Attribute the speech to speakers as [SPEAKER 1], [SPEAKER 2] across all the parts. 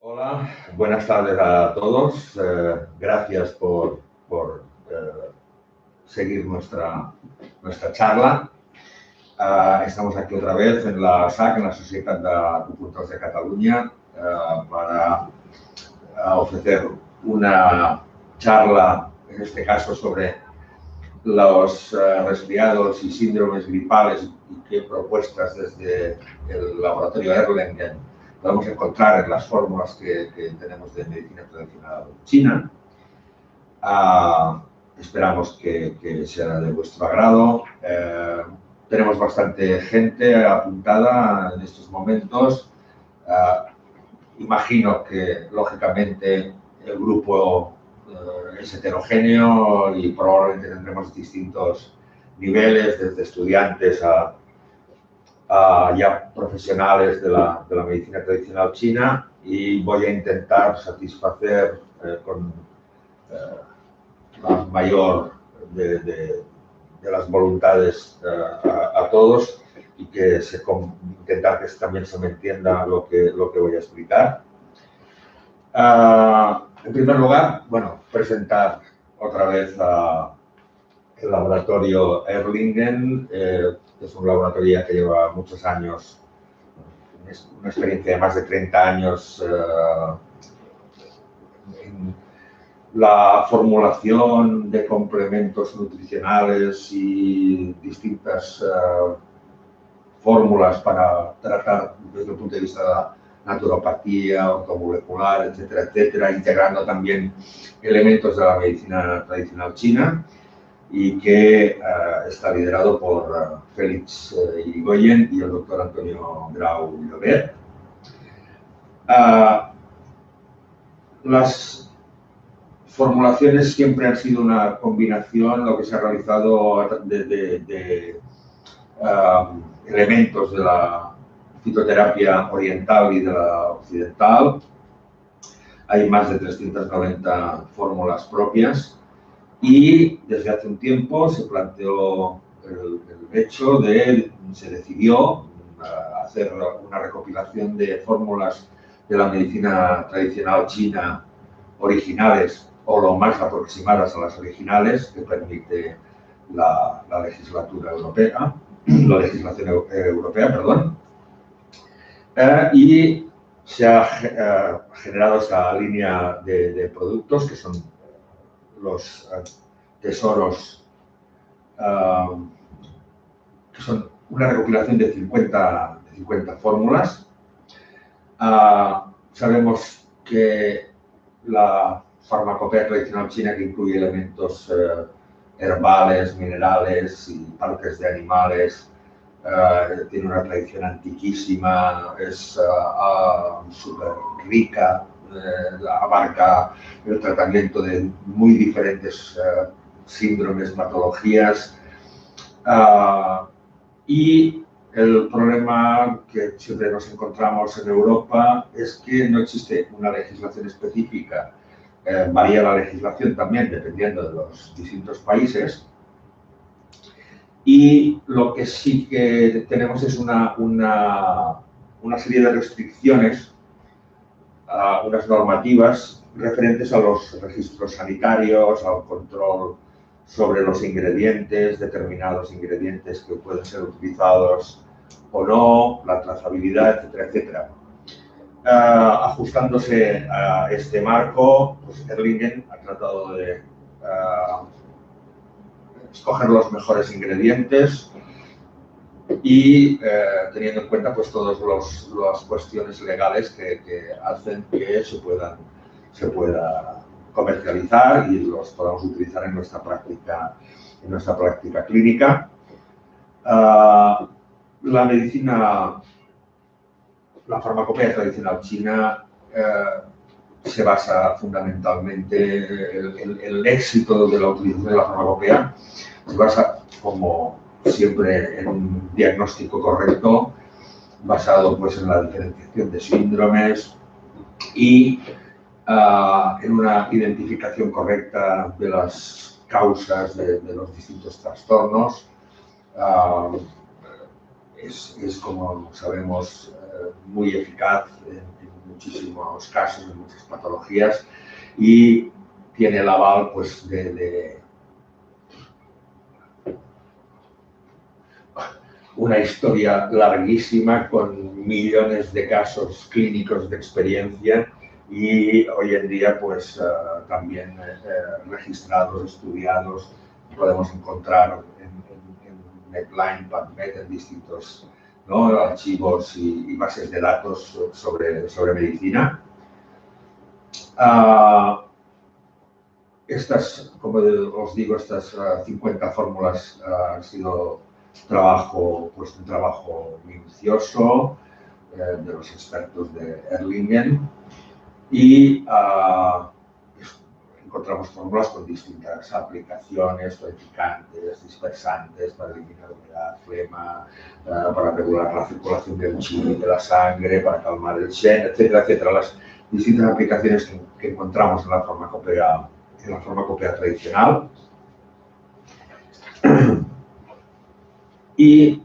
[SPEAKER 1] Hola, buenas tardes a todos. Gracias por seguir nuestra charla. Estamos aquí otra vez en la SAC, en la Societat d'Acupuntors de Catalunya, para ofrecer una charla, en este caso, sobre los resfriados y síndromes gripales y qué propuestas desde el laboratorio Erlangen podemos encontrar en las fórmulas que tenemos de medicina tradicional china. Esperamos que sea de vuestro agrado. Tenemos bastante gente apuntada en estos momentos. Imagino que, lógicamente, el grupo es heterogéneo y probablemente tendremos distintos niveles, desde estudiantes a ya profesionales de la medicina tradicional china, y voy a intentar satisfacer con la mayor de las voluntades a todos, y que intentar que también se me entienda lo que voy a explicar. En primer lugar, presentar otra vez el laboratorio Erlangen. Es un laboratorio que lleva muchos años, una experiencia de más de 30 años en la formulación de complementos nutricionales y distintas fórmulas para tratar desde el punto de vista de la naturopatía, ortomolecular, etcétera, etcétera, integrando también elementos de la medicina tradicional china, y que está liderado por Félix Irigoyen y el doctor Antonio Grau Llobet. Las formulaciones siempre han sido una combinación, lo que se ha realizado de elementos de la fitoterapia oriental y de la occidental. Hay más de 390 fórmulas propias, y desde hace un tiempo se planteó el hecho se decidió hacer una recopilación de fórmulas de la medicina tradicional china originales, o lo más aproximadas a las originales que permite la legislación europea, y se ha generado esta línea de productos que son los tesoros, que son una recopilación de 50 fórmulas. Sabemos que la farmacopea tradicional china, que incluye elementos herbales, minerales y partes de animales, tiene una tradición antiquísima, es súper rica, abarca el tratamiento de muy diferentes síndromes, patologías, y el problema que siempre nos encontramos en Europa es que no existe una legislación específica. Varía la legislación también dependiendo de los distintos países, y lo que sí que tenemos es una serie de restricciones, unas normativas referentes a los registros sanitarios, al control sobre los ingredientes, determinados ingredientes que pueden ser utilizados o no, la trazabilidad, etcétera, etcétera. Ajustándose a este marco, pues Erlangen ha tratado de escoger los mejores ingredientes y teniendo en cuenta pues todas las cuestiones legales que hacen que se pueda comercializar y los podamos utilizar en nuestra práctica clínica. La farmacopea tradicional china se basa fundamentalmente, el éxito de la utilización de la farmacopea se basa, como siempre, en un diagnóstico correcto, basado pues en la diferenciación de síndromes y en una identificación correcta de las causas de los distintos trastornos. Es como sabemos, muy eficaz en muchísimos casos, en muchas patologías, y tiene el aval pues, de una historia larguísima con millones de casos clínicos de experiencia y hoy en día pues también registrados, estudiados, podemos encontrar en Medline, PubMed, en distintos archivos y bases de datos sobre medicina. Como os digo, estas 50 fórmulas han sido un trabajo minucioso de los expertos de Erlangen y encontramos fórmulas con distintas aplicaciones, tonificantes, dispersantes para eliminar humedad, flema, para regular la circulación del chi de la sangre, para calmar el Shen, etcétera, etcétera. Las distintas aplicaciones que encontramos en la farmacopea tradicional. Y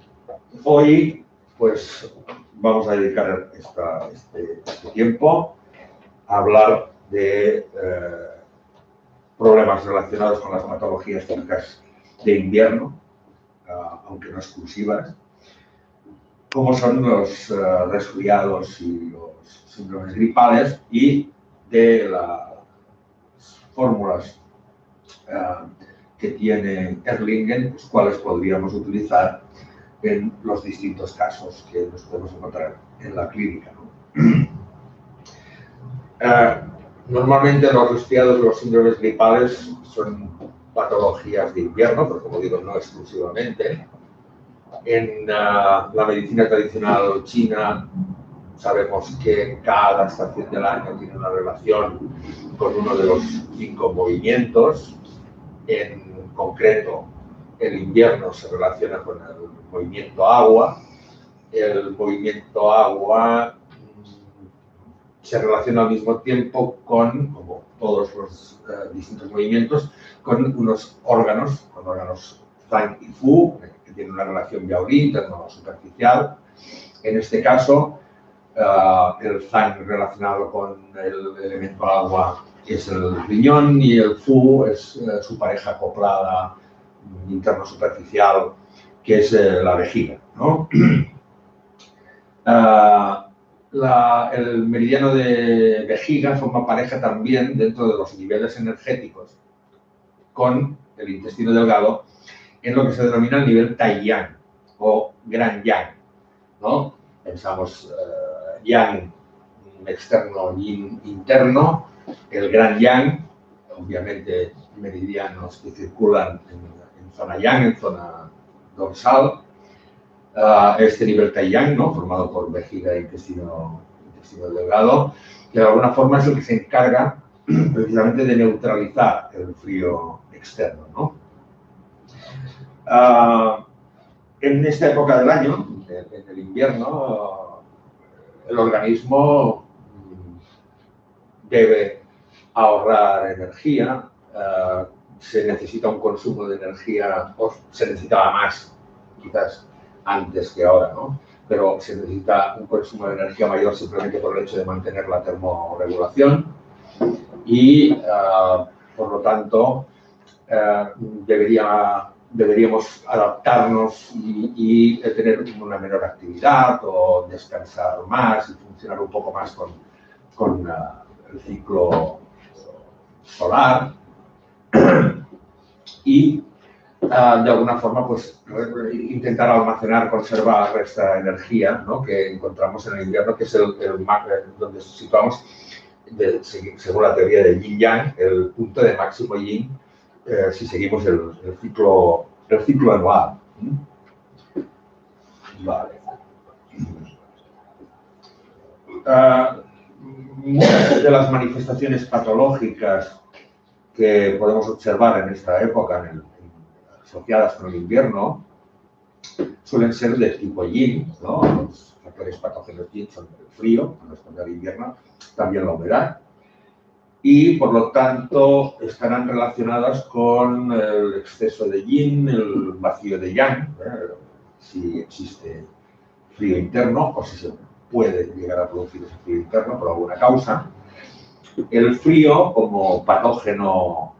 [SPEAKER 1] hoy, pues, vamos a dedicar este tiempo a hablar de problemas relacionados con las patologías típicas de invierno, aunque no exclusivas, como son los resfriados y los síndromes gripales, y de las fórmulas que tiene Erlangen, los cuales podríamos utilizar en los distintos casos que nos podemos encontrar en la clínica, ¿no? Normalmente los resfriados y los síndromes gripales son patologías de invierno, pero como digo, no exclusivamente. En la medicina tradicional china sabemos que cada estación del año tiene una relación con uno de los 5 movimientos. En concreto, el invierno se relaciona con el movimiento agua. El movimiento agua se relaciona al mismo tiempo con, como todos los distintos movimientos, con unos órganos Zhang y Fu, que tienen una relación Biaolin, interno-superficial. En este caso, el Zhang relacionado con el elemento agua es el riñón y el Fu es su pareja acoplada interno-superficial, que es la vejiga, ¿no? El meridiano de vejiga forma pareja también dentro de los niveles energéticos con el intestino delgado en lo que se denomina el nivel Tai-Yang o Gran Yang, ¿no? Pensamos Yang externo, Yin interno, el Gran Yang, obviamente meridianos que circulan en zona Yang, en zona dorsal. Este nivel Tai-Yang, ¿no? Formado por vejiga e intestino delgado, que de alguna forma es el que se encarga precisamente de neutralizar el frío externo, ¿no? En esta época del año, en el invierno, el organismo debe ahorrar energía, se necesita un consumo de energía, o se necesitaba más, quizás antes que ahora, ¿no? Pero se necesita un consumo de energía mayor simplemente por el hecho de mantener la termorregulación y, por lo tanto, deberíamos adaptarnos y tener una menor actividad o descansar más y funcionar un poco más con el ciclo solar y de alguna forma pues intentar almacenar, conservar esta energía, ¿no? Que encontramos en el invierno, que es donde situamos, según la teoría de Yin-Yang, el punto de máximo Yin, si seguimos el ciclo anual. Vale. Muchas de las manifestaciones patológicas que podemos observar en esta época, asociadas con el invierno, suelen ser de tipo Yin, ¿no? Los factores patógenos Yin son el frío, cuando responde al invierno, también la humedad, y por lo tanto estarán relacionadas con el exceso de Yin, el vacío de Yang, si existe frío interno o si se puede llegar a producir ese frío interno por alguna causa. El frío como patógeno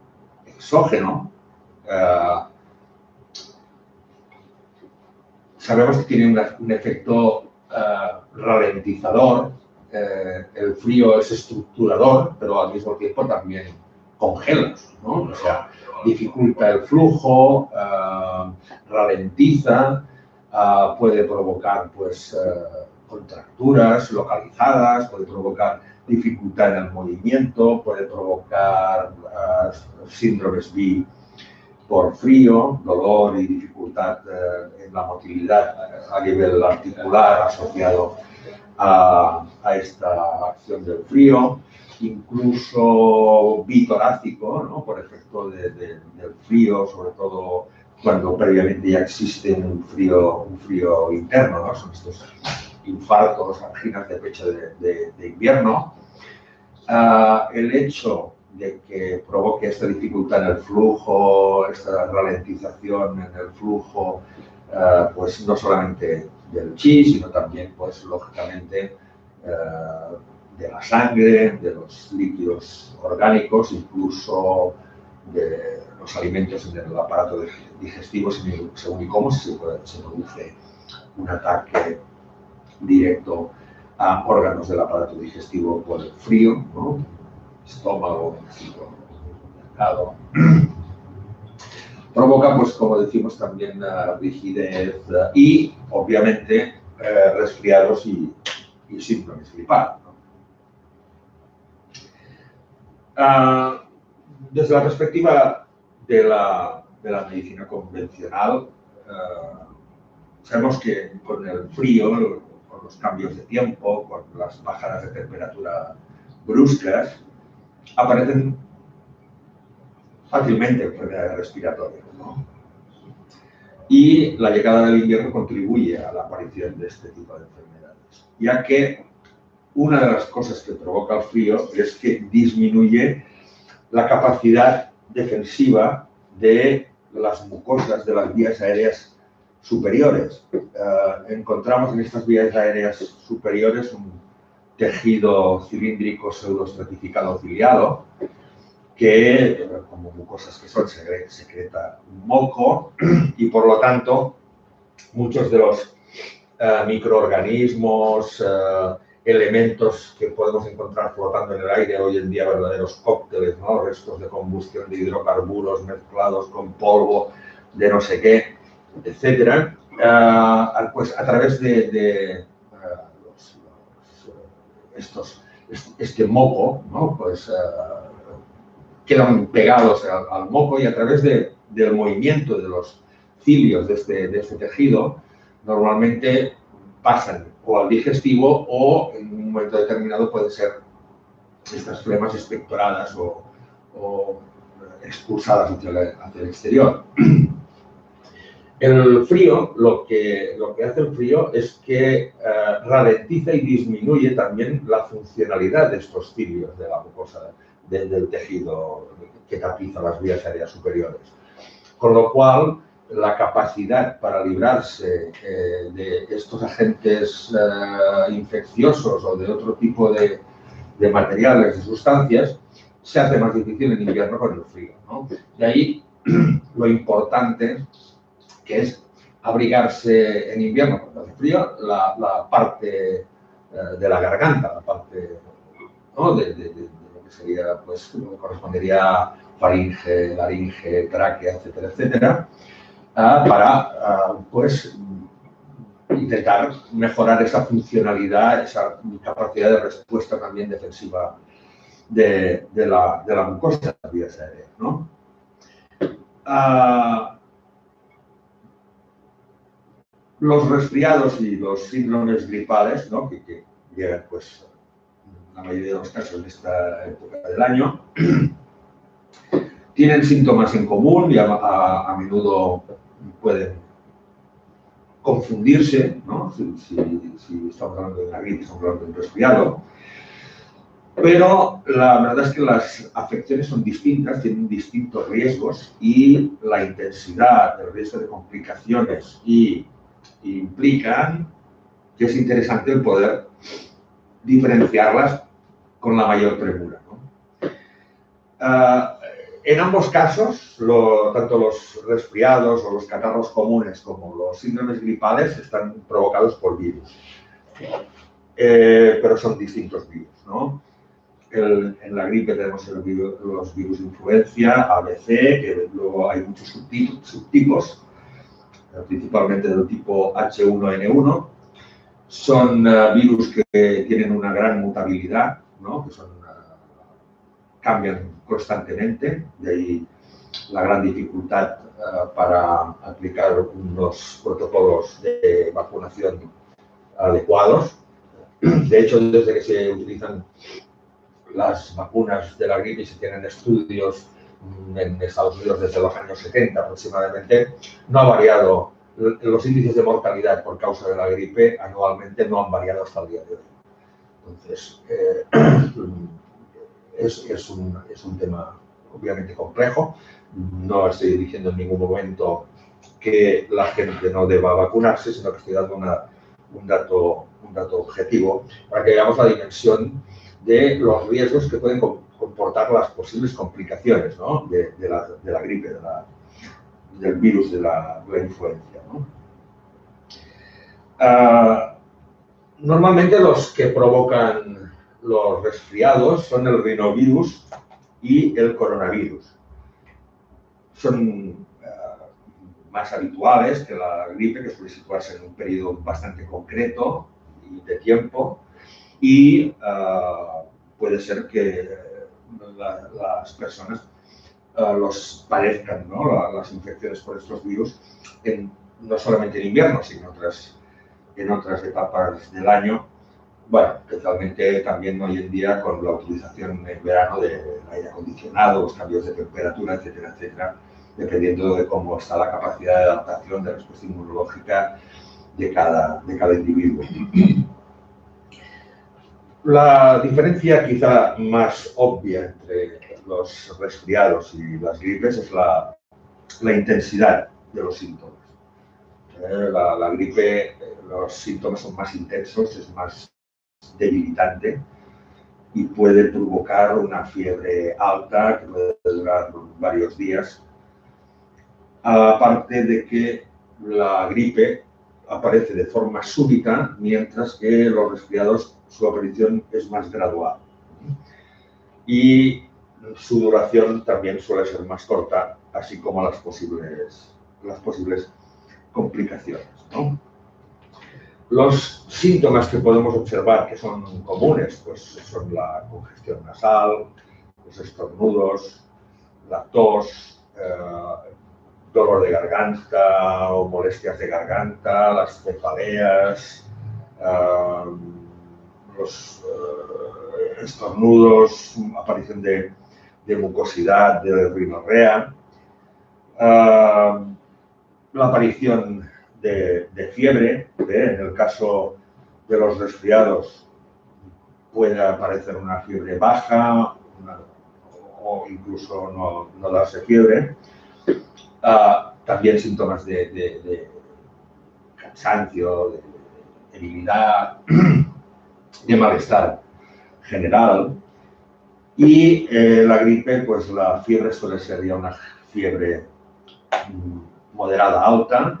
[SPEAKER 1] exógeno, sabemos que tiene un efecto ralentizador. El frío es estructurador, pero al mismo tiempo también congela, ¿no? O sea, dificulta el flujo, ralentiza, puede provocar pues, contracturas localizadas, puede provocar dificultad en el movimiento, puede provocar síndromes B por frío, dolor y dificultad en la motilidad a nivel articular asociado a esta acción del frío, incluso bitorácico, ¿no? Por efecto del frío, sobre todo cuando previamente ya existe un frío interno, ¿no? Son estos infartos, anginas de pecho de invierno. El hecho de que provoque esta dificultad en el flujo, esta ralentización en el flujo, pues no solamente del chi, sino también, pues lógicamente, de la sangre, de los líquidos orgánicos, incluso de los alimentos en el aparato digestivo, según y cómo se produce un ataque directo a órganos del aparato digestivo por el frío, ¿no? Estómago, mercado. Provoca, pues como decimos, también rigidez y, obviamente, resfriados y síndromes gripales, ¿no? Desde la perspectiva de la medicina convencional, sabemos que con el frío, con los cambios de tiempo, con las bajadas de temperatura bruscas, aparecen fácilmente enfermedades respiratorias, ¿no? Y la llegada del invierno contribuye a la aparición de este tipo de enfermedades, ya que una de las cosas que provoca el frío es que disminuye la capacidad defensiva de las mucosas de las vías aéreas superiores. Encontramos en estas vías aéreas superiores un tejido cilíndrico pseudoestratificado ciliado que, como mucosas que son, secreta un moco y, por lo tanto, muchos de los microorganismos, elementos que podemos encontrar flotando en el aire hoy en día, verdaderos cócteles, ¿no? Restos de combustión de hidrocarburos mezclados con polvo de no sé qué, etcétera, pues a través de este moco, ¿no? Pues quedan pegados al moco y a través del movimiento de los cilios de este tejido, normalmente pasan o al digestivo o en un momento determinado pueden ser estas flemas expectoradas o expulsadas hacia el exterior. El frío, lo que hace el frío es que ralentiza y disminuye también la funcionalidad de estos cilios de la mucosa del tejido que tapiza las vías aéreas superiores. Con lo cual, la capacidad para librarse de estos agentes infecciosos o de otro tipo de materiales, de sustancias, se hace más difícil en invierno con el frío, ¿no? De ahí lo importante que es abrigarse en invierno cuando hace frío, la parte de la garganta, la parte, ¿no? de lo que sería, pues, lo que correspondería a faringe, laringe, tráquea, etcétera, etcétera, para, pues, intentar mejorar esa funcionalidad, esa capacidad de respuesta también defensiva de la mucosa de las vías aéreas, ¿no? Los resfriados y los síndromes gripales, ¿no? que llegan, pues, en la mayoría de los casos en esta época del año, tienen síntomas en común y a menudo pueden confundirse, ¿no? Si estamos hablando de una gripe, estamos hablando de un resfriado. Pero la verdad es que las afecciones son distintas, tienen distintos riesgos y la intensidad, el riesgo de complicaciones implican que es interesante el poder diferenciarlas con la mayor premura, ¿no? En ambos casos, tanto los resfriados o los catarros comunes como los síndromes gripales están provocados por virus, pero son distintos virus, ¿no? En la gripe tenemos los virus de influencia, ABC, que luego hay muchos subtipos, principalmente del tipo H1N1. Son virus que tienen una gran mutabilidad, ¿no? Que cambian constantemente, de ahí la gran dificultad para aplicar unos protocolos de vacunación adecuados. De hecho, desde que se utilizan las vacunas de la gripe y se tienen estudios en Estados Unidos desde los años 70 aproximadamente, no ha variado. Los índices de mortalidad por causa de la gripe anualmente no han variado hasta el día de hoy. Entonces, es un tema obviamente complejo. No estoy diciendo en ningún momento que la gente no deba vacunarse, sino que estoy dando un dato objetivo para que veamos la dimensión de los riesgos que pueden comportar las posibles complicaciones, ¿no? de la gripe, del virus de la influencia, ¿no? Normalmente los que provocan los resfriados son el rinovirus y el coronavirus. Son más habituales que la gripe, que suele situarse en un periodo bastante concreto y de tiempo, y puede ser que las personas los padezcan, ¿no? Las infecciones por estos virus, no solamente en invierno, sino en otras etapas del año. Bueno, especialmente también hoy en día con la utilización en verano del aire acondicionado, los cambios de temperatura, etcétera, etcétera, dependiendo de cómo está la capacidad de adaptación de respuesta inmunológica de cada individuo. La diferencia quizá más obvia entre los resfriados y las gripes es la intensidad de los síntomas. La gripe, los síntomas son más intensos, es más debilitante y puede provocar una fiebre alta que puede durar varios días. Aparte de que la gripe aparece de forma súbita, mientras que los resfriados, su aparición es más gradual. Y su duración también suele ser más corta, así como las posibles complicaciones, ¿no? Los síntomas que podemos observar que son comunes, pues son la congestión nasal, los estornudos, la tos, dolor de garganta o molestias de garganta, las cefaleas, los estornudos, aparición de mucosidad, de rinorrea, la aparición de fiebre, en el caso de los resfriados puede aparecer una fiebre baja o incluso no darse fiebre. También síntomas de cansancio, de debilidad, de malestar general. Y la gripe, pues la fiebre suele ser ya una fiebre moderada alta,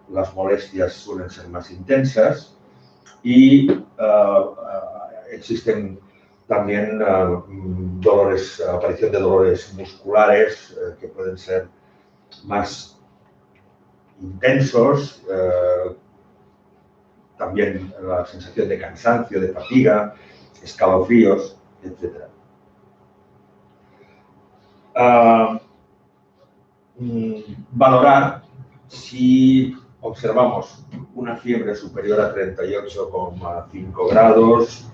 [SPEAKER 1] las molestias suelen ser más intensas y existen también aparición de dolores musculares que pueden ser más intensos, también la sensación de cansancio, de fatiga, escalofríos, etc. Valorar si observamos una fiebre superior a 38,5 grados,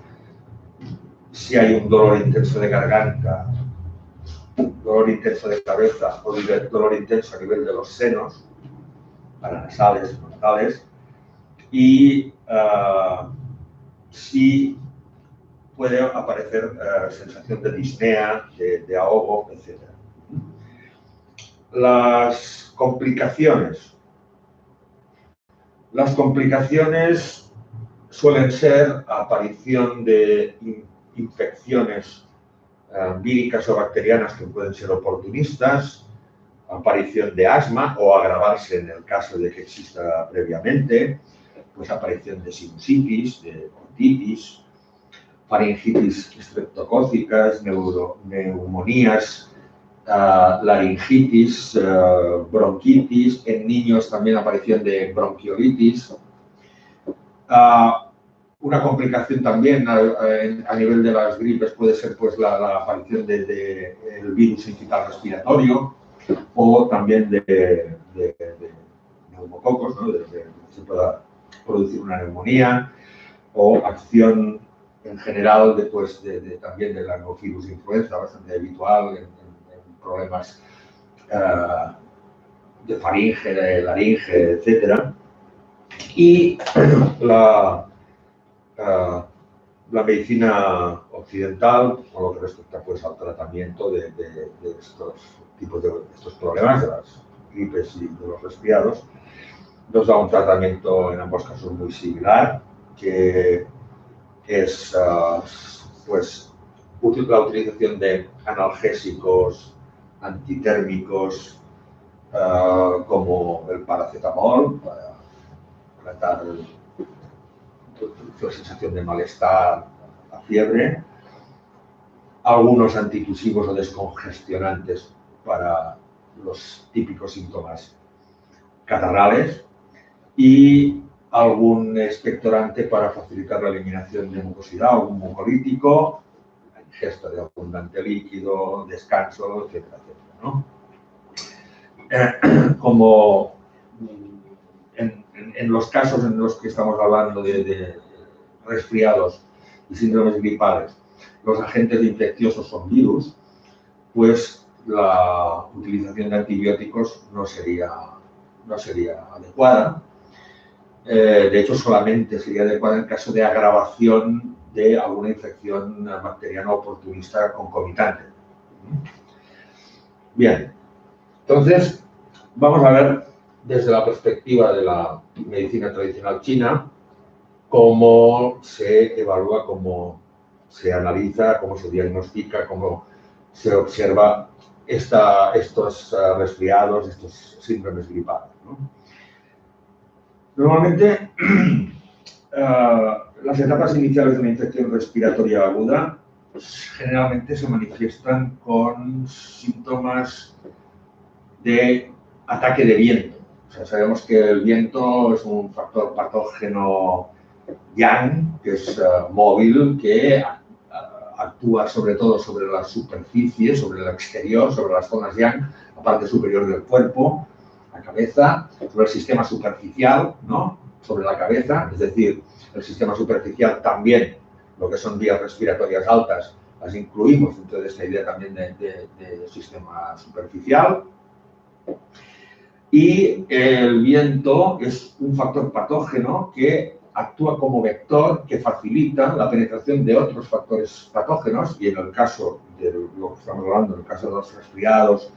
[SPEAKER 1] si hay un dolor intenso de garganta, dolor intenso de cabeza o dolor intenso a nivel de los senos, paranasales, frontales, y si puede aparecer sensación de disnea, de ahogo, etc. Las complicaciones. Las complicaciones suelen ser aparición de infecciones víricas o bacterianas que pueden ser oportunistas, aparición de asma o agravarse en el caso de que exista previamente, pues aparición de sinusitis, de otitis, faringitis estreptocócicas, neumonías, laringitis, bronquitis, en niños también aparición de bronquiolitis. Una complicación también a nivel de las gripes puede ser pues, la aparición del virus incital respiratorio o también de neumococos, ¿no? de que se pueda producir una neumonía o acción en general también del virus influenza, bastante habitual en problemas de faringe, de laringe, etc. Y la medicina occidental, con lo que respecta pues, al tratamiento de estos tipos de estos problemas, de las gripes y de los resfriados, nos da un tratamiento en ambos casos muy similar, que es pues, la utilización de analgésicos antitérmicos como el paracetamol para tratar la sensación de malestar, la fiebre, algunos antitusivos o descongestionantes para los típicos síntomas catarrales y algún expectorante para facilitar la eliminación de mucosidad, algún mucolítico, la ingesta de abundante líquido, descanso, etcétera, etcétera, ¿no? Como en los casos en los que estamos hablando de resfriados y síndromes gripales, los agentes infecciosos son virus, pues la utilización de antibióticos no sería adecuada. De hecho, solamente sería adecuada en caso de agravación de alguna infección bacteriana oportunista concomitante. Bien, entonces vamos a ver desde la perspectiva de la medicina tradicional china cómo se evalúa, cómo se analiza, cómo se diagnostica, cómo se observa estos resfriados, estos síndromes gripales, ¿no? Normalmente, las etapas iniciales de una infección respiratoria aguda generalmente se manifiestan con síntomas de ataque de viento. O sea, sabemos que el viento es un factor patógeno yang, que es móvil, que actúa sobre todo sobre la superficie, sobre el exterior, sobre las zonas yang, la parte superior del cuerpo, la cabeza, sobre el sistema superficial, ¿no? Sobre la cabeza, es decir, el sistema superficial también, lo que son vías respiratorias altas, las incluimos dentro de esta idea también de sistema superficial. Y el viento es un factor patógeno que actúa como vector que facilita la penetración de otros factores patógenos y en el caso de lo que estamos hablando, en el caso de los resfriados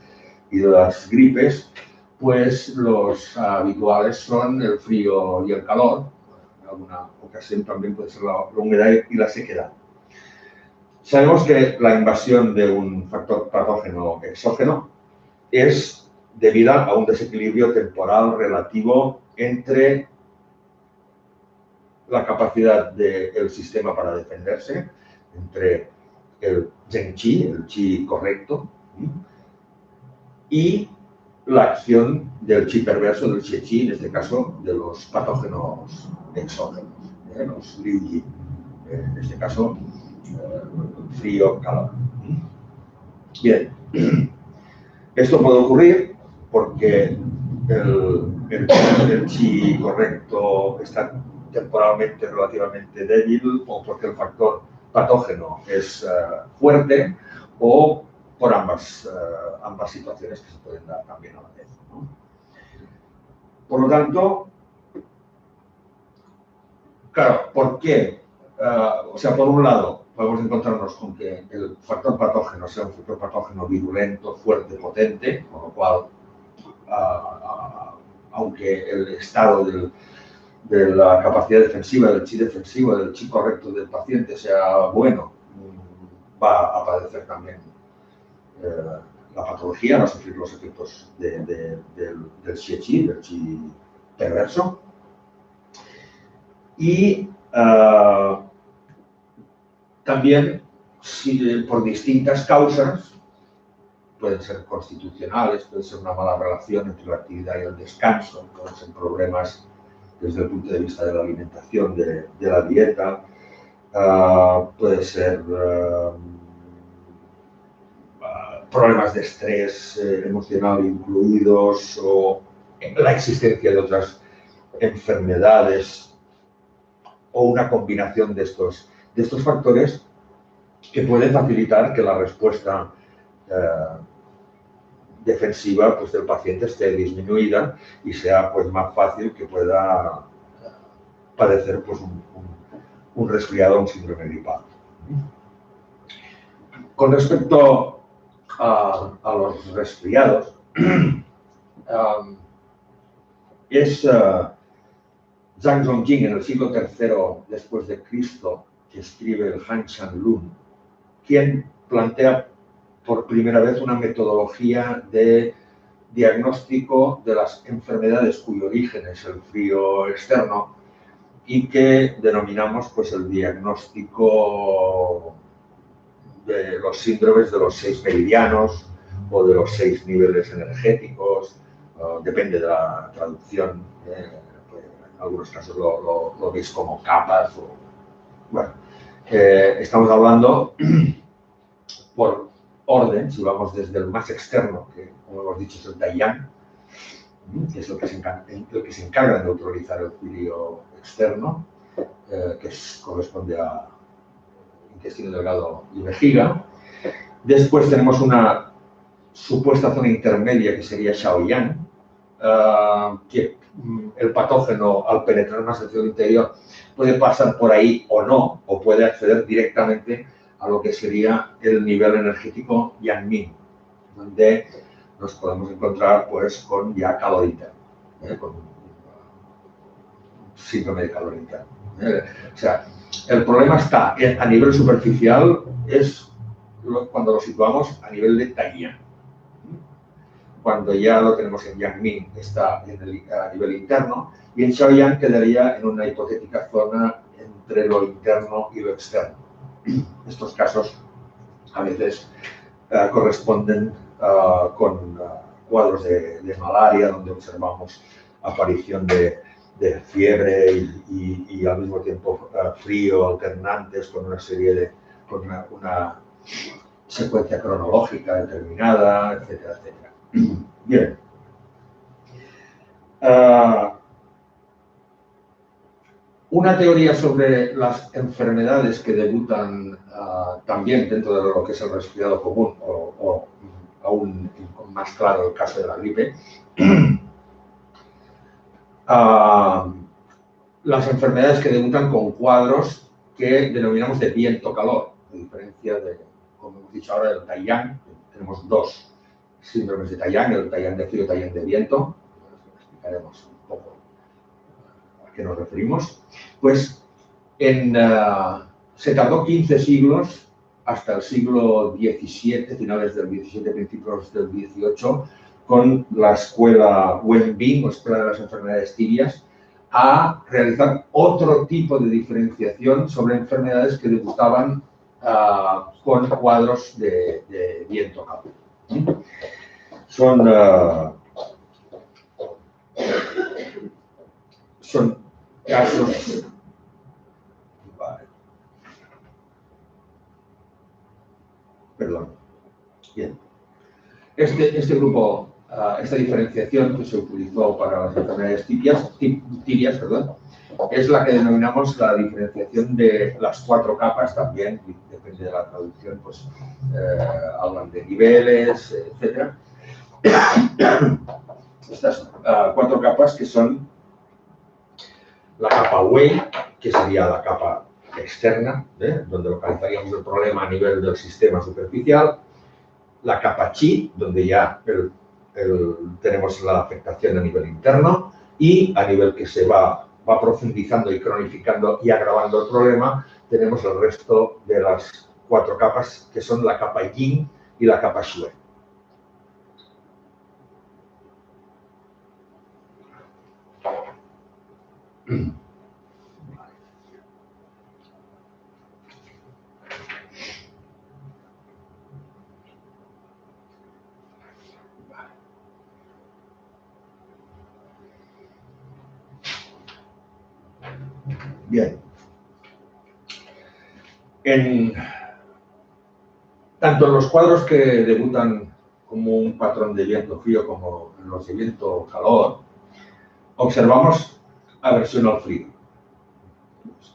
[SPEAKER 1] y de las gripes, pues los habituales son el frío y el calor. En alguna ocasión también puede ser la humedad y la sequedad. Sabemos que la invasión de un factor patógeno exógeno es debida a un desequilibrio temporal relativo entre la capacidad del sistema para defenderse, entre el Zhen Qi, el Qi correcto, y la acción del Qi perverso, del Xie Qi, en este caso, de los patógenos exógenos, los Liu Yi, en este caso, frío, calor. Bien, esto puede ocurrir porque el Qi correcto está temporalmente relativamente débil o porque el factor patógeno es fuerte o por ambas situaciones que se pueden dar también a la vez, ¿no? Por lo tanto, claro, ¿por qué? O sea, por un lado, podemos encontrarnos con que el factor patógeno sea un factor patógeno virulento, fuerte, potente, con lo cual, aunque el estado la capacidad defensiva, del chi defensivo, del chi correcto del paciente sea bueno, va a padecer también la patología, va a sufrir los efectos del xie chi, del chi perverso. Y también, por distintas causas, pueden ser constitucionales, puede ser una mala relación entre la actividad y el descanso, pueden ser problemas desde el punto de vista de la alimentación, de la dieta, puede ser problemas de estrés emocional incluidos o la existencia de otras enfermedades o una combinación de estos factores que pueden facilitar que la respuesta defensiva pues, del paciente esté disminuida y sea pues, más fácil que pueda padecer pues, un resfriado o un síndrome gripal. Con respecto a los resfriados, es Zhang Zongjing en el siglo III después de Cristo, que escribe el Han Shan Lun, quien plantea por primera vez una metodología de diagnóstico de las enfermedades cuyo origen es el frío externo y que denominamos pues, el diagnóstico de los síndromes de los 6 meridianos o de los 6 niveles energéticos, depende de la traducción, pues, en algunos casos lo veis como capas. Bueno, estamos hablando por orden, si vamos desde el más externo, que como hemos dicho es el Taiyang, que es el que se encarga de neutralizar el frío externo, que corresponde a intestino delgado y vejiga. Después tenemos una supuesta zona intermedia que sería Shaoyang, que el patógeno al penetrar más hacia el interior puede pasar por ahí o no, o puede acceder directamente a lo que sería el nivel energético Yangming, donde nos podemos encontrar pues con ya calor interno, con síndrome de calor interno. O sea, el problema está a nivel superficial, es cuando lo situamos a nivel de Taiyang. Cuando ya lo tenemos en Yangming, está a nivel interno, y en Shaoyang quedaría en una hipotética zona entre lo interno y lo externo. Estos casos a veces corresponden con cuadros de malaria, donde observamos aparición de fiebre y al mismo tiempo frío, alternantes, con una serie con una secuencia cronológica determinada, etcétera, etcétera. Bien. Una teoría sobre las enfermedades que debutan también dentro de lo que es el resfriado común, o aún más claro el caso de la gripe, las enfermedades que debutan con cuadros que denominamos de viento-calor, a diferencia de, como hemos dicho ahora, del Taiyang. Tenemos dos síndromes de Taiyang, el Taiyang de frío y el Taiyang de viento. Explicaremos un poco a qué nos referimos. Pues se tardó 15 siglos, hasta el siglo XVII, finales del XVII, principios del XVIII, con la escuela Wenbing, o Escuela de las Enfermedades Tibias, a realizar otro tipo de diferenciación sobre enfermedades que debutaban con cuadros de viento-calor. Son casos. Vale. Perdón. Bien. Este grupo, esta diferenciación que se utilizó para las enfermedades tibias, es la que denominamos la diferenciación de las 4 capas, también, depende de la traducción, pues hablan de niveles, etc. Estas 4 capas que son la capa Wei, que sería la capa externa, donde localizaríamos el problema a nivel del sistema superficial, la capa Qi, donde ya tenemos la afectación a nivel interno, y a nivel que se va va profundizando y cronificando y agravando el problema, tenemos el resto de las 4 capas, que son la capa yin y la capa shui. Bien. Tanto en los cuadros que debutan como un patrón de viento frío como en los de viento calor, observamos aversión al frío.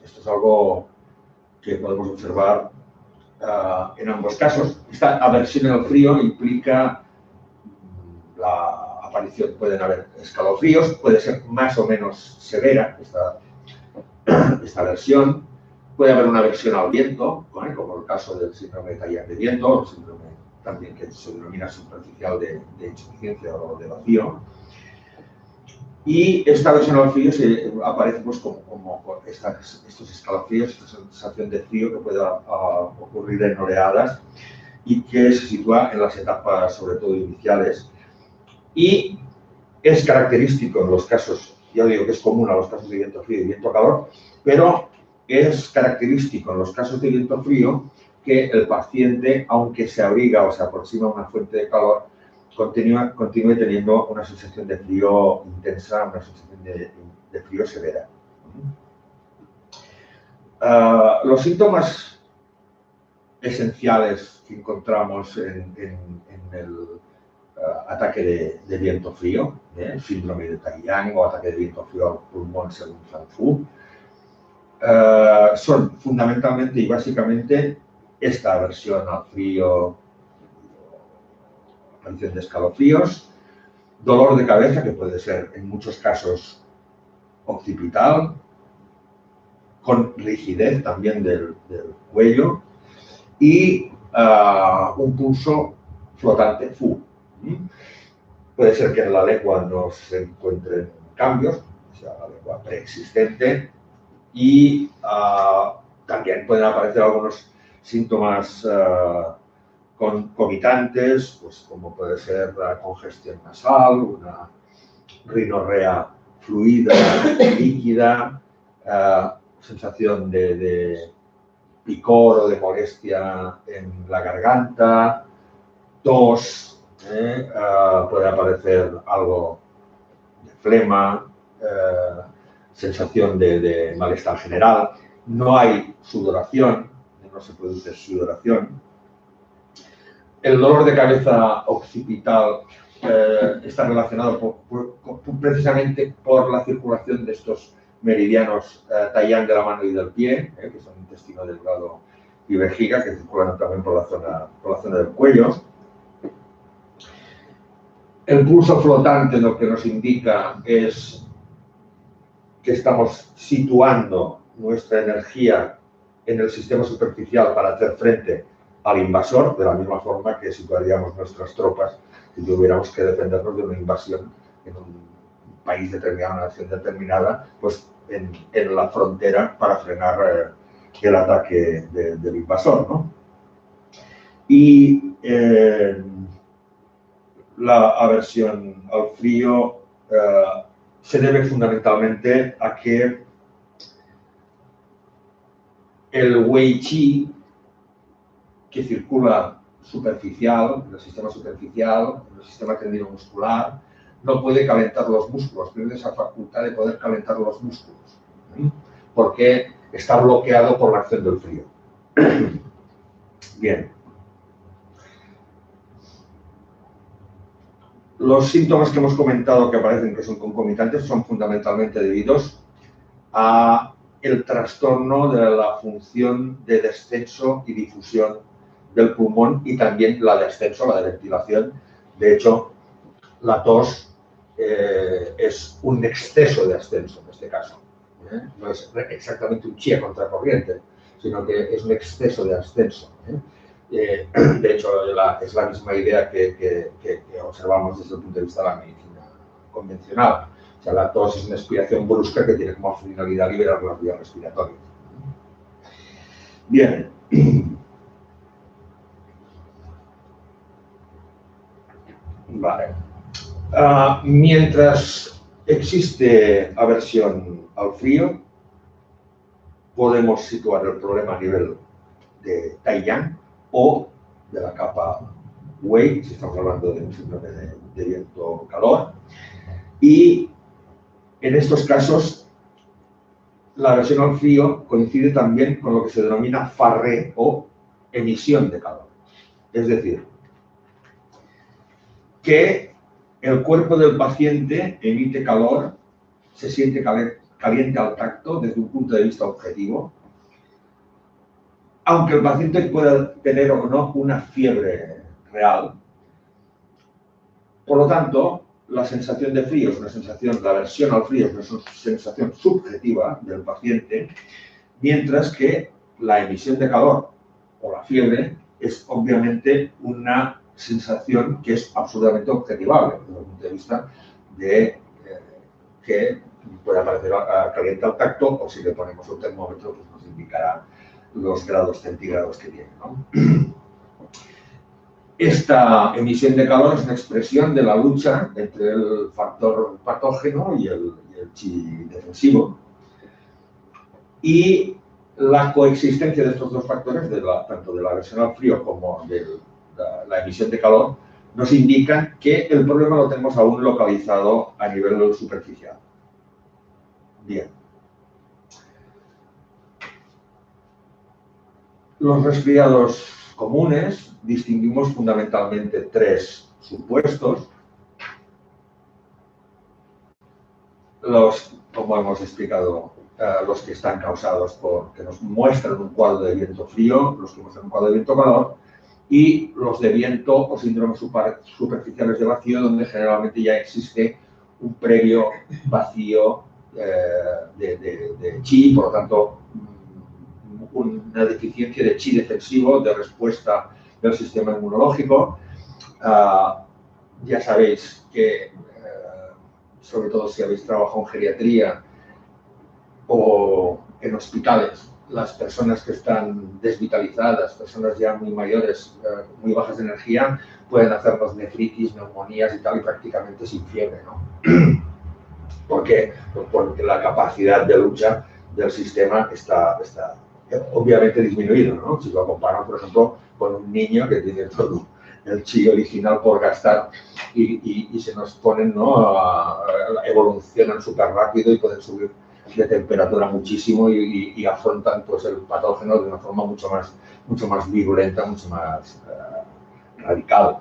[SPEAKER 1] Esto es algo que podemos observar en ambos casos. Esta aversión al frío implica la aparición, pueden haber escalofríos, puede ser más o menos severa esta aversión. Puede haber una aversión al viento, como el caso del síndrome de Taillán de viento, o síndrome también que se denomina superficial de insuficiencia o de vacío. Y esta aversión al frío aparece pues, como estos escalofríos, esta sensación de frío que puede ocurrir en oleadas y que se sitúa en las etapas, sobre todo iniciales. Y es característico en los casos, ya digo que es común a los casos de viento frío y viento calor, pero es característico en los casos de viento frío que el paciente, aunque se abriga o se aproxima a una fuente de calor, continúe teniendo una sensación de frío intensa, una sensación de frío severa. Los síntomas esenciales que encontramos en el ataque de viento frío, síndrome de Taillán o ataque de viento frío al pulmón según Sanfu, son fundamentalmente y básicamente esta aversión al frío, aparición de escalofríos, dolor de cabeza, que puede ser en muchos casos occipital, con rigidez también del cuello y un pulso flotante, Fu. Puede ser que en la lengua no se encuentren cambios, o sea, la lengua preexistente, y también pueden aparecer algunos síntomas concomitantes, pues como puede ser la congestión nasal, una rinorrea fluida, líquida, sensación de picor o de molestia en la garganta, tos, puede aparecer algo de flema, sensación de malestar general. No hay sudoración, no se produce sudoración. El dolor de cabeza occipital está relacionado precisamente por la circulación de estos meridianos Taillán de la mano y del pie, que son intestino delgado y vejiga, que circulan también por la zona del cuello. El pulso flotante lo que nos indica es que estamos situando nuestra energía en el sistema superficial para hacer frente al invasor, de la misma forma que situaríamos nuestras tropas si tuviéramos que defendernos de una invasión en un país determinado, una nación determinada, pues en la frontera para frenar el ataque del invasor, ¿no? Y la aversión al frío se debe fundamentalmente a que el Wei Qi que circula superficial, en el sistema superficial, en el sistema tendinomuscular, no puede calentar los músculos, pierde esa facultad de poder calentar los músculos, porque está bloqueado por la acción del frío. Bien. Los síntomas que hemos comentado que aparecen que son concomitantes son fundamentalmente debidos a el trastorno de la función de descenso y difusión del pulmón y también la de ascenso, la de ventilación. De hecho, la tos es un exceso de ascenso en este caso. No es exactamente un chi a contracorriente, sino que es un exceso de ascenso. De hecho, es la misma idea que observamos desde el punto de vista de la medicina convencional. O sea, la tos es una expiración brusca que tiene como finalidad liberar las vías respiratorias. Bien. Vale. Mientras existe aversión al frío, podemos situar el problema a nivel de Taiyang o de la capa Wei, si estamos hablando de un síndrome de viento-calor. Y en estos casos, la aversión al frío coincide también con lo que se denomina farre o emisión de calor. Es decir, que el cuerpo del paciente emite calor, se siente caliente al tacto desde un punto de vista objetivo, aunque el paciente pueda tener o no una fiebre real. Por lo tanto, la sensación de frío es una sensación, la aversión al frío es una sensación subjetiva del paciente, mientras que la emisión de calor o la fiebre es obviamente una sensación que es absolutamente objetivable desde el punto de vista de que puede aparecer caliente al tacto, o si le ponemos un termómetro pues nos indicará los grados centígrados que tiene, ¿no? Esta emisión de calor es una expresión de la lucha entre el factor patógeno y el chi defensivo. Y la coexistencia de estos dos factores, tanto de la aversión al frío como de la emisión de calor, nos indican que el problema lo tenemos aún localizado a nivel superficial. Bien. Los resfriados comunes distinguimos fundamentalmente tres supuestos. Como hemos explicado, los que están causados que nos muestran un cuadro de viento frío, los que muestran un cuadro de viento calor, y los de viento o síndromes superficiales de vacío, donde generalmente ya existe un previo vacío de chi, por lo tanto, una deficiencia de chi defensivo, de respuesta del sistema inmunológico. Ya sabéis que, sobre todo si habéis trabajado en geriatría o en hospitales, las personas que están desvitalizadas, personas ya muy mayores, muy bajas de energía, pueden hacernos nefritis, neumonías y tal, y prácticamente sin fiebre, ¿no? ¿Por qué? Pues porque la capacidad de lucha del sistema está obviamente disminuido, ¿no? Si lo comparamos, por ejemplo, con un niño que tiene todo el chi original por gastar y se nos ponen, ¿no? Evolucionan súper rápido y pueden subir de temperatura muchísimo y afrontan pues, el patógeno de una forma mucho más virulenta, mucho más radical.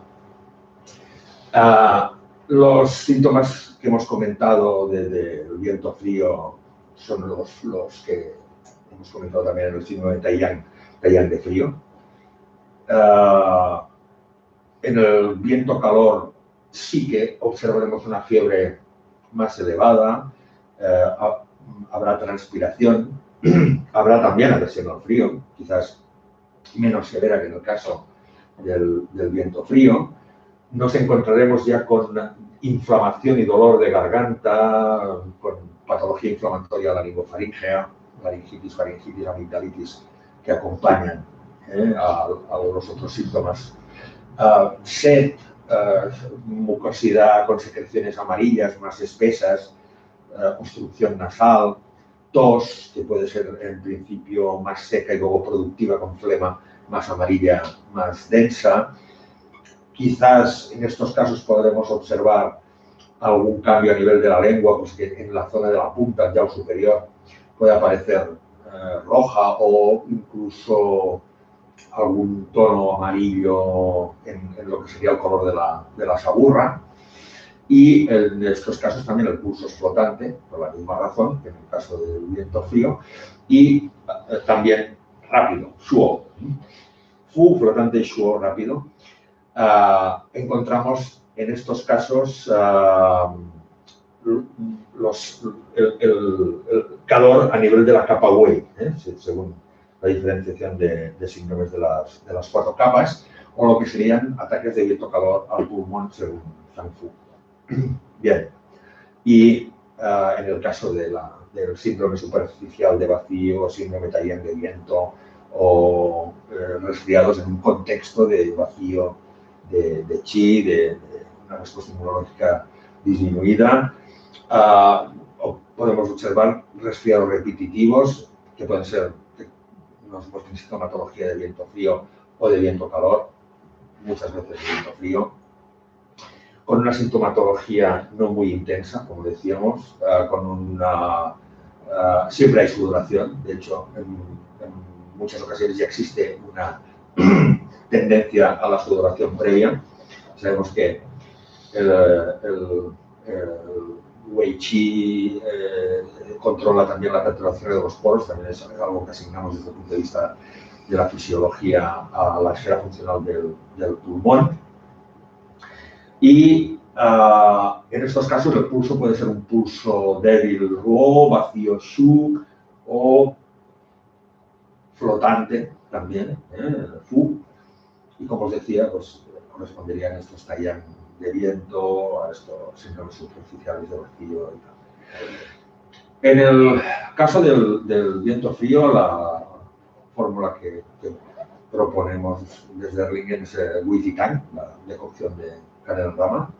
[SPEAKER 1] Los síntomas que hemos comentado del viento frío son los que hemos comentado también en el síndrome de Taiyang de frío. En el viento calor sí que observaremos una fiebre más elevada, habrá transpiración, habrá también aversión al frío, quizás menos severa que en el caso del viento frío. Nos encontraremos ya con inflamación y dolor de garganta, con patología inflamatoria laringofaríngea, laringitis, faringitis, amigdalitis, que acompañan a los otros síntomas. Sed, mucosidad con secreciones amarillas más espesas, obstrucción nasal, tos, que puede ser en principio más seca y luego productiva con flema más amarilla, más densa. Quizás en estos casos podremos observar algún cambio a nivel de la lengua, pues que en la zona de la punta, el yaw superior, puede aparecer roja o incluso algún tono amarillo en lo que sería el color de la saburra. Y en estos casos también el pulso es flotante, por la misma razón que en el caso del viento frío, y también rápido, shuo. Fu, flotante, y shuo, rápido. Encontramos en estos casos el calor a nivel de la capa Wei, según la diferenciación de síndromes de las cuatro capas, o lo que serían ataques de viento calor al pulmón según Zhang Fu. Bien, y en el caso del síndrome superficial de vacío, síndrome Taillán de viento o resfriados en un contexto de vacío de chi, de una respuesta inmunológica disminuida. Podemos observar resfriados repetitivos, que pueden ser una supuesta sintomatología de viento frío o de viento calor, muchas veces de viento frío, con una sintomatología no muy intensa, como decíamos, siempre hay sudoración. De hecho, en muchas ocasiones ya existe una tendencia a la sudoración previa. Sabemos que el Wei Qi controla también la perturbación de los poros, también es algo que asignamos desde el punto de vista de la fisiología a la esfera funcional del pulmón. Y en estos casos el pulso puede ser un pulso débil Ruo, vacío Shu o flotante también, Fu. Y como os decía, pues corresponderían a estos Taillán de viento, a estos síndromes superficiales de vacío y tal. En el caso del viento frío, la fórmula que proponemos desde Erlangen es Wei-Qi-Tang, la decocción de canela en rama.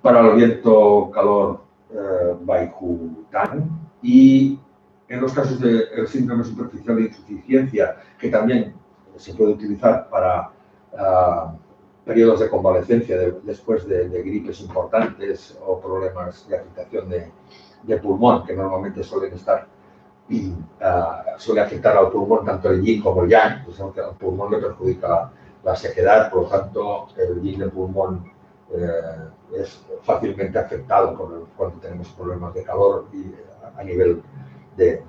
[SPEAKER 1] Para el viento calor, Bai-Hu-Tang. Y en los casos del síndrome superficial de insuficiencia, que también se puede utilizar para periodos de convalecencia después de gripes importantes o problemas de afectación de pulmón, que normalmente suele afectar al pulmón tanto el yin como el yang, pues aunque al pulmón le perjudica la sequedad, por lo tanto el yin del pulmón es fácilmente afectado cuando tenemos problemas de calor a nivel del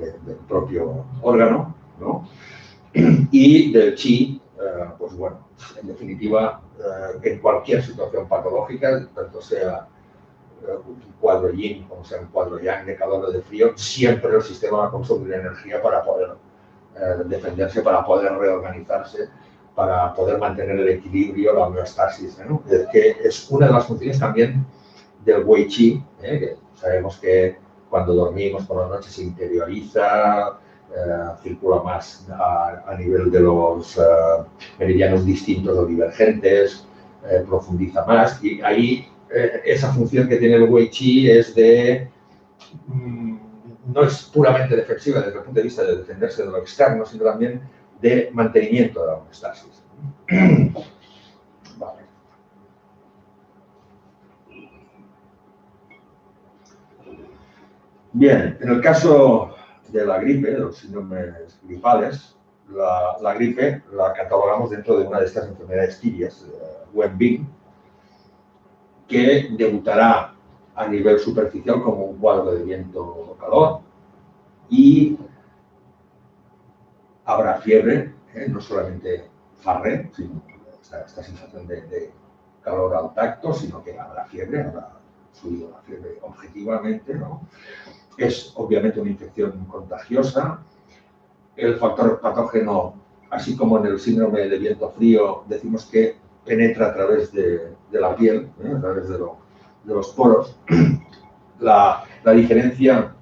[SPEAKER 1] propio órgano, ¿no? Y del chi, pues bueno, en definitiva, en cualquier situación patológica, tanto sea un cuadro yin como sea un cuadro yang de calor o de frío, siempre el sistema va a consumir energía para poder defenderse, para poder reorganizarse, para poder mantener el equilibrio, la homeostasis, ¿no? Que es una de las funciones también del Wei Qi, que sabemos que cuando dormimos por la noche se interioriza, circula más a nivel de los meridianos distintos o divergentes, profundiza más, y ahí esa función que tiene el Wei Qi es no es puramente defensiva desde el punto de vista de defenderse de lo externo, sino también de mantenimiento de la homeostasis. Vale. Bien, en el caso de la gripe, de los síndromes gripales, la gripe la catalogamos dentro de una de estas enfermedades tibias, Wenbing, que debutará a nivel superficial como un cuadro de viento-calor y habrá fiebre, no solamente farre, sino esta sensación de calor al tacto, sino que habrá fiebre, habrá fluido la fiebre objetivamente, ¿no? Es obviamente una infección contagiosa. El factor patógeno, así como en el síndrome de viento frío, decimos que penetra a través de la piel, a través de los poros. La diferencia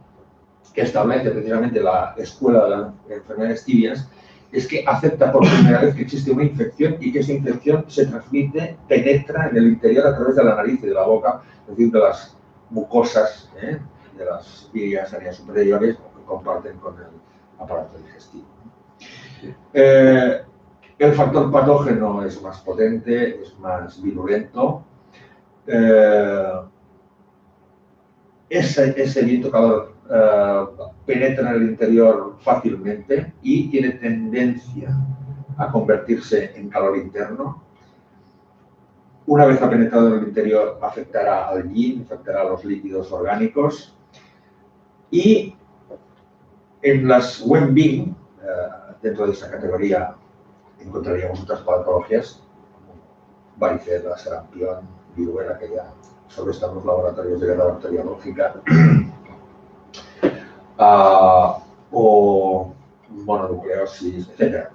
[SPEAKER 1] que establece precisamente la escuela de las enfermedades tibias es que acepta por primera vez que existe una infección y que esa infección se transmite, penetra en el interior a través de la nariz y de la boca, es decir, de las mucosas, de las vías aéreas superiores que comparten con el aparato digestivo. El factor patógeno es más potente, es más virulento. Ese viento calor penetra en el interior fácilmente y tiene tendencia a convertirse en calor interno. Una vez ha penetrado en el interior, afectará al yin, afectará a los líquidos orgánicos. Y en las Wenbing, dentro de esta categoría, encontraríamos otras patologías como varicela, sarampión, viruela, que ya solo están los laboratorios de guerra bacteriológica, o mononucleosis, etc.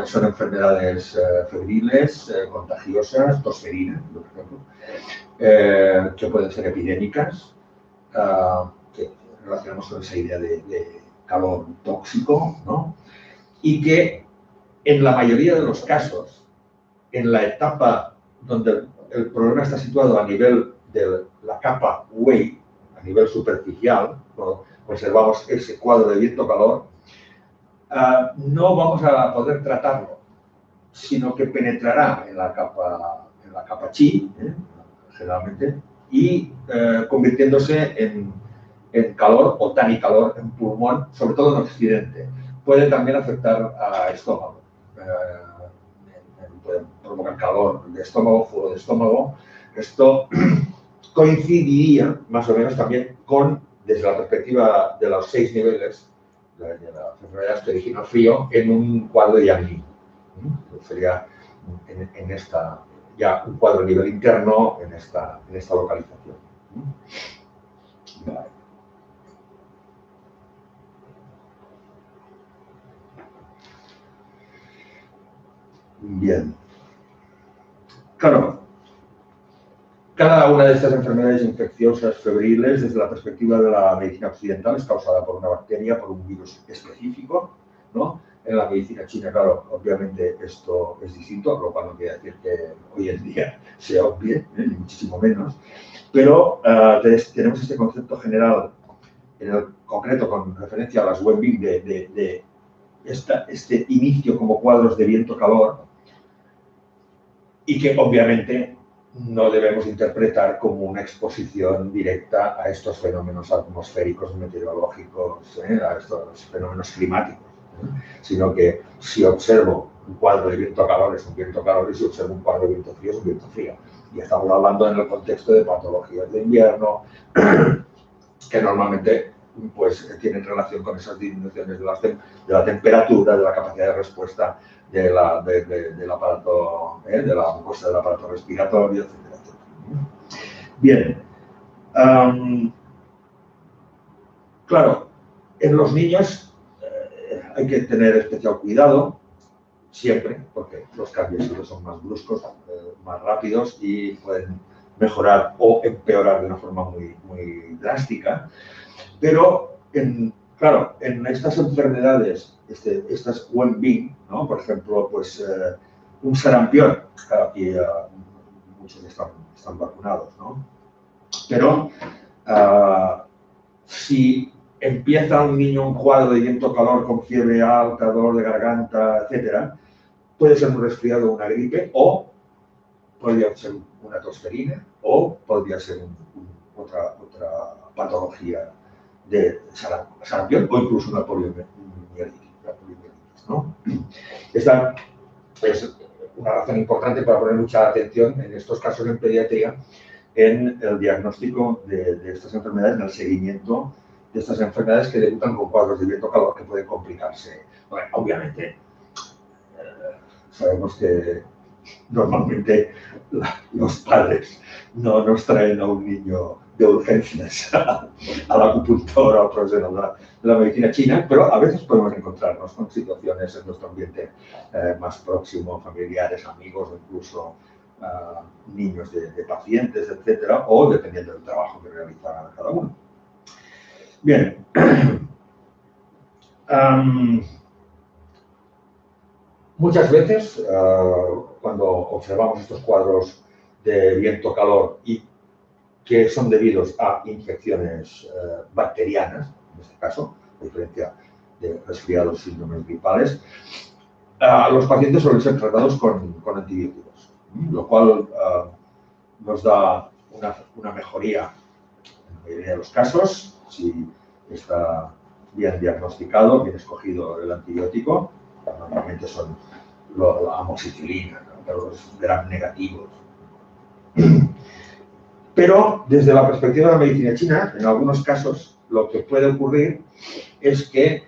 [SPEAKER 1] Son enfermedades febriles, contagiosas, tosferina, por ejemplo, que pueden ser epidémicas. que relacionamos con esa idea de calor tóxico, ¿no? Y que en la mayoría de los casos, en la etapa donde el problema está situado a nivel de la capa wave, a nivel superficial, ¿no? Observamos ese cuadro de viento-calor, no vamos a poder tratarlo, sino que penetrará en la capa chi, generalmente, y convirtiéndose en calor o tanicalor en pulmón, sobre todo en Occidente. Puede también afectar a estómago. Puede provocar calor de estómago, fuego de estómago. Esto coincidiría más o menos también con, desde la perspectiva de los 6 niveles de la enfermedad que origina frío, en un cuadro de Yang. Sería en esta, ya un cuadro a nivel interno en esta localización. Vale. Bien. Claro, cada una de estas enfermedades infecciosas febriles, desde la perspectiva de la medicina occidental, es causada por una bacteria, por un virus específico, ¿no? En la medicina china, claro, obviamente esto es distinto, lo cual no quiere decir que hoy en día se obvie, ni muchísimo menos, pero tenemos este concepto general, en el concreto con referencia a las Wenbing, de este inicio como cuadros de viento-calor, y que obviamente no debemos interpretar como una exposición directa a estos fenómenos atmosféricos, meteorológicos, a estos fenómenos climáticos, sino que si observo un cuadro de viento-calor es un viento-calor y si observo un cuadro de viento-frío es un viento-frío. Y estamos hablando en el contexto de patologías de invierno que normalmente pues, tienen relación con esas disminuciones de la temperatura, de la capacidad de respuesta del aparato, de la mucosa del aparato respiratorio, etcétera, etcétera. Bien. Claro, en los niños hay que tener especial cuidado, siempre, porque los cambios siempre son más bruscos, más rápidos y pueden mejorar o empeorar de una forma muy, muy drástica. Pero, claro, en estas enfermedades, estas Wenbing, ¿no? Por ejemplo, pues un sarampión, claro, aquí muchos están vacunados, ¿no? Pero si empieza un niño un cuadro de viento-calor con fiebre alta, dolor de garganta, etcétera, puede ser un resfriado o una gripe, o podría ser una tosferina, o podría ser otra patología de sarampión o incluso una poliomielitis, ¿no? Esta es una razón importante para poner mucha atención en estos casos en pediatría, en el diagnóstico de estas enfermedades, en el seguimiento de estas enfermedades que debutan con cuadros de viento-calor que pueden complicarse. Bueno, obviamente, sabemos que normalmente los padres no nos traen a un niño de urgencias al acupuntor o al profesional de la medicina china, pero a veces podemos encontrarnos con situaciones en nuestro ambiente más próximo, familiares, amigos o incluso niños de pacientes, etcétera, o dependiendo del trabajo que realiza cada uno. Bien. Muchas veces, cuando observamos estos cuadros de viento-calor y que son debidos a infecciones bacterianas, en este caso, a diferencia de resfriados, síndromes gripales, los pacientes suelen ser tratados con antibióticos, lo cual nos da una mejoría en la mayoría de los casos, si está bien diagnosticado, bien escogido el antibiótico. Normalmente son la amoxicilina, ¿no? Los gram negativos. Pero desde la perspectiva de la medicina china, en algunos casos lo que puede ocurrir es que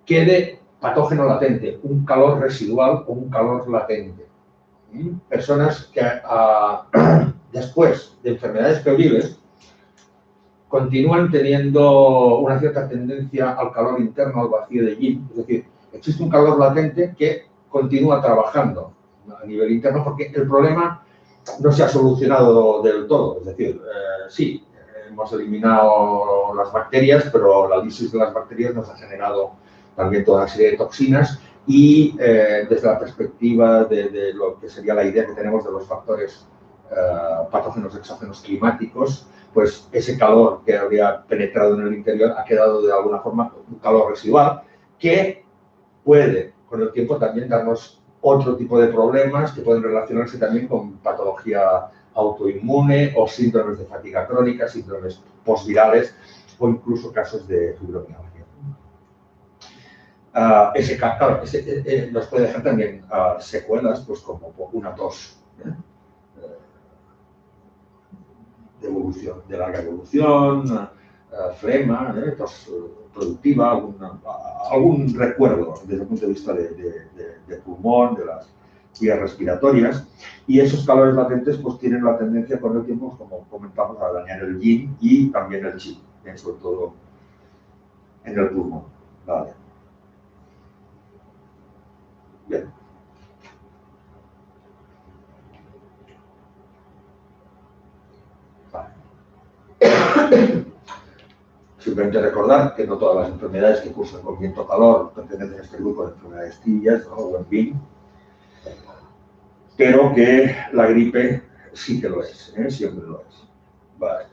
[SPEAKER 1] quede patógeno latente, un calor residual o un calor latente. Personas que después de enfermedades febriles continúan teniendo una cierta tendencia al calor interno, al vacío de yin, es decir, existe un calor latente que continúa trabajando a nivel interno porque el problema no se ha solucionado del todo. Es decir, sí, hemos eliminado las bacterias, pero la lisis de las bacterias nos ha generado también toda una serie de toxinas y desde la perspectiva de lo que sería la idea que tenemos de los factores patógenos exógenos climáticos, pues ese calor que habría penetrado en el interior ha quedado de alguna forma un calor residual que puede con el tiempo también darnos otro tipo de problemas que pueden relacionarse también con patología autoinmune o síndromes de fatiga crónica, síndromes postvirales o incluso casos de fibromialgia. Claro, nos puede dejar también secuelas pues, como una tos de larga evolución, flema, tos productiva, algún recuerdo desde el punto de vista de pulmón, de las vías respiratorias, y esos calores latentes pues tienen la tendencia con el tiempo, como comentamos, a dañar el yin y también el qi, sobre todo en el pulmón. Vale. Bien. Simplemente recordar que no todas las enfermedades que cursan con viento-calor pertenecen a este grupo de enfermedades tibias, ¿no? O en fin, pero que la gripe sí que lo es, siempre lo es. Vale.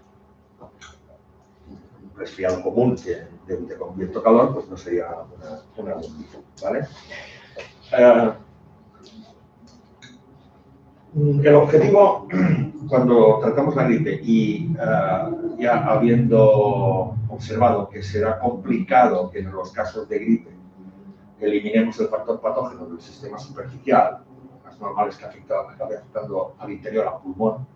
[SPEAKER 1] Un resfriado común que debute con viento-calor, pues no sería una bonita, ¿vale? El objetivo, cuando tratamos la gripe y ya habiendo observado que será complicado que en los casos de gripe eliminemos el factor patógeno del sistema superficial, más normal es que acabe afectando al interior, al pulmón,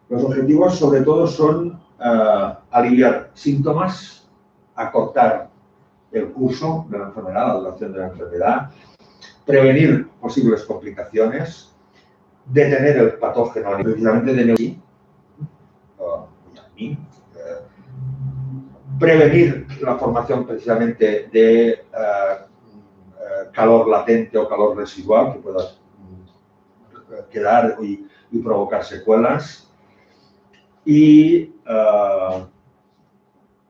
[SPEAKER 1] los objetivos sobre todo son aliviar síntomas, acortar el curso de la enfermedad, la duración de la enfermedad, prevenir posibles complicaciones, detener el patógeno, precisamente de neumonía, prevenir la formación precisamente de calor latente o calor residual que pueda quedar y provocar secuelas, y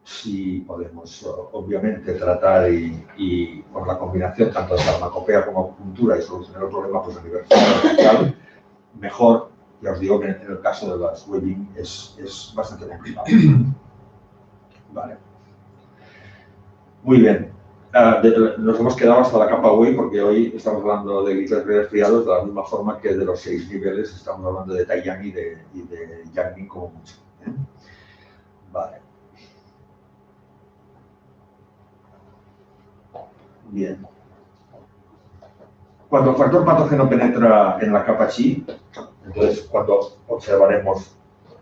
[SPEAKER 1] si podemos obviamente tratar y con la combinación tanto de farmacopea como acupuntura y solucionar el problema pues a nivel social, mejor. Ya os digo que en el caso de las Webbing es bastante complicado. Vale. Muy bien. Nos hemos quedado hasta la capa Wei porque hoy estamos hablando de gripes resfriados de la misma forma que de los 6 niveles estamos hablando de Taiyang y de Yangning como mucho. Vale. Bien. Cuando el factor patógeno penetra en la capa Qi, entonces cuando observaremos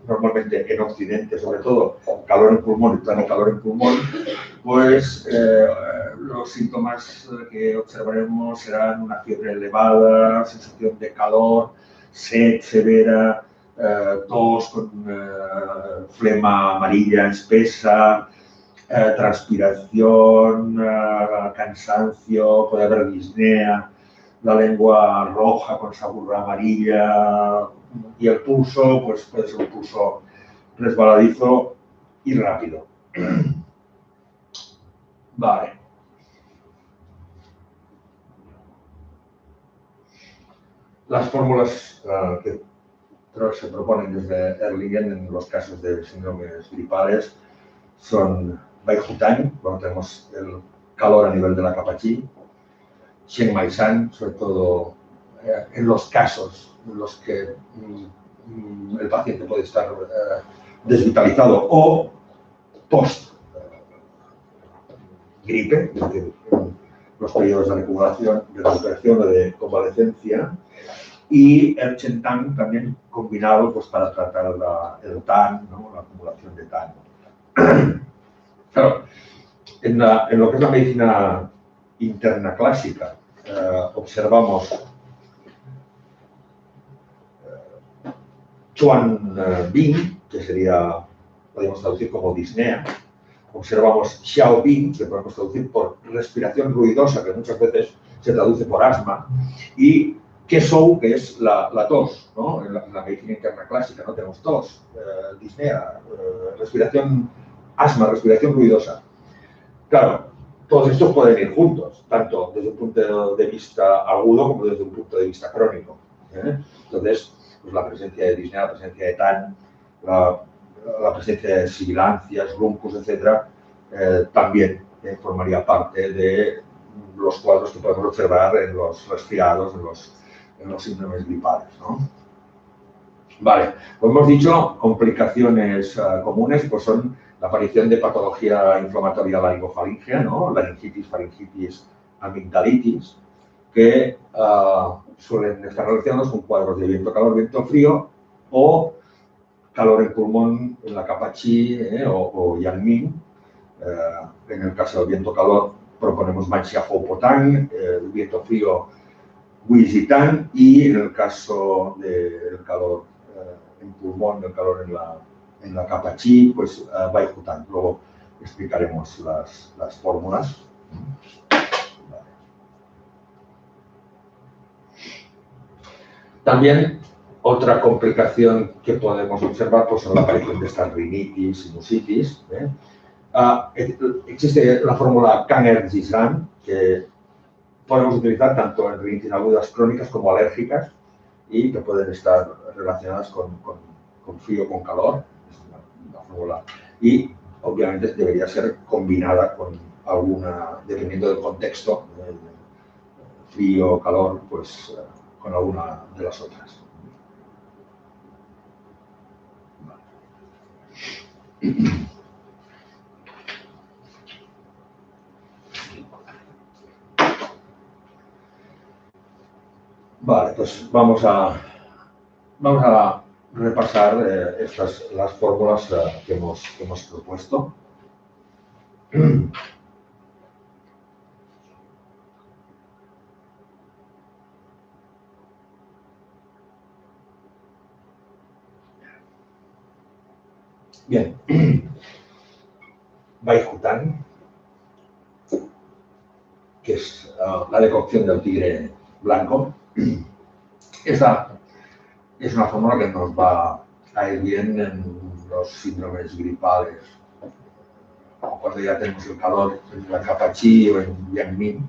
[SPEAKER 1] normalmente en Occidente, sobre todo calor en pulmón y plano calor en pulmón, pues los síntomas que observaremos serán una fiebre elevada, sensación de calor, sed severa, tos con flema amarilla espesa, transpiración, cansancio, puede haber disnea, la lengua roja con saburra amarilla y el pulso, pues puede ser un pulso resbaladizo y rápido. Vale. Las fórmulas que se proponen desde Erlangen en los casos de síndromes gripales son Baihutan, cuando tenemos el calor a nivel de la capa Qi, Chiang Mai San, sobre todo en los casos en los que el paciente puede estar desvitalizado o post gripe, es decir, los periodos de recuperación o de convalecencia, y el Chen Tang también combinado pues, para tratar el TAN, ¿no? La acumulación de TAN. Claro, en lo que es la medicina interna clásica, observamos Chuan Bing, que sería, podemos traducir como disnea, observamos Xiao Bing, que podemos traducir por respiración ruidosa, que muchas veces se traduce por asma, y que SOU, que es la tos, ¿no? En la medicina interna clásica, ¿no? Tenemos tos, disnea, respiración, asma, respiración ruidosa. Claro, todos estos pueden ir juntos, tanto desde un punto de vista agudo como desde un punto de vista crónico. Entonces, pues la presencia de disnea, la presencia de TAN, la presencia de sibilancias, bronquios, etcétera, también formaría parte de los cuadros que podemos observar en los resfriados, en los síndromes gripales, ¿no? Vale, como hemos dicho, complicaciones comunes pues son la aparición de patología inflamatoria laringofaringea, ¿no? Laringitis, faringitis, amigdalitis, que suelen estar relacionados con cuadros de viento-calor, viento-frío o calor en pulmón en la capa Qi o Yang-Ming. En el caso del viento-calor proponemos Manxiafou-Potang, el viento-frío Wu-Zhitan y en el caso del calor en pulmón, el calor en la capa Qi, pues Bai-Hu-Tan. Luego explicaremos las fórmulas. También otra complicación que podemos observar pues, es la aparición de estas rinitis, sinusitis. Existe la fórmula Kanger-Zisran, que podemos utilizar tanto en rinitis agudas crónicas como alérgicas y que pueden estar relacionadas con frío o con calor. Es una fórmula. Y obviamente debería ser combinada con alguna, dependiendo del contexto, frío o calor, pues con alguna de las otras. Vale, pues vamos a repasar las fórmulas que hemos propuesto. Bien, Bai-Hu-Tan, que es la decocción del tigre blanco. Esta es una fórmula que nos va a ir bien en los síndromes gripales, cuando ya tenemos el calor en la capa Qi o en Yang-Ming,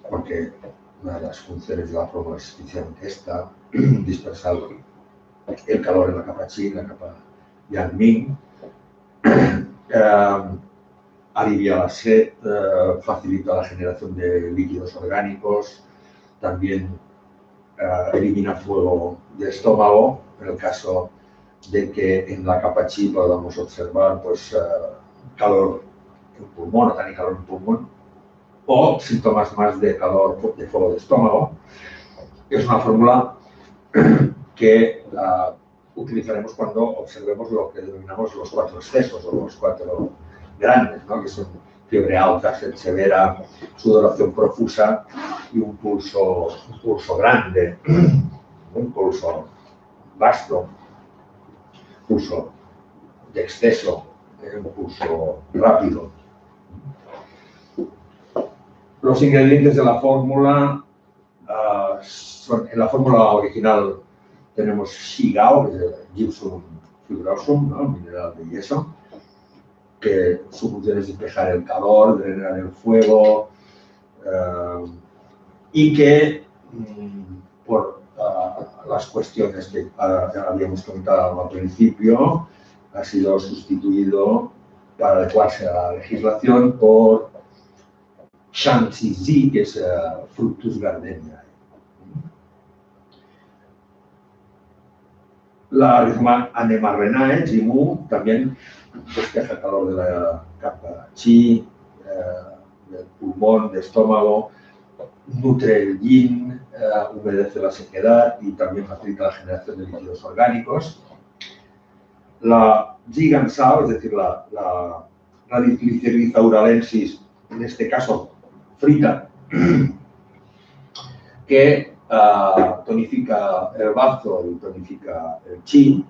[SPEAKER 1] porque una de las funciones de la fórmula es especialmente esta, dispersar el calor en la capa Qi, en la capa Yang-Ming, alivia la sed, facilita la generación de líquidos orgánicos, también elimina fuego de estómago, en el caso de que en la capa Qi podamos observar pues, calor en pulmón o tan calor en pulmón, o síntomas más de calor de fuego de estómago. Es una fórmula que utilizaremos cuando observemos lo que denominamos los 4 excesos o los 4 grandes, ¿no? Que son fiebre alta, sed severa, sudoración profusa y un pulso grande, un pulso vasto, pulso de exceso, un pulso rápido. Los ingredientes de la fórmula son, en la fórmula original tenemos Shigao, que es el Gypsum fibrosum, ¿no? Mineral de yeso, que su función es despejar el calor, drenar el fuego, y que por las cuestiones que habíamos comentado al principio, ha sido sustituido para adecuarse a la legislación por Shang-Chi, que es Fructus gardenia. La rizoma Anemarrenae, Jimu, también despeja el calor de la capa Qi, del pulmón, del estómago, nutre el yin, humedece la sequedad y también facilita la generación de líquidos orgánicos. La Jigansao, es decir, la Radicliceriza uralensis, en este caso frita, que tonifica el bazo y tonifica el Qi,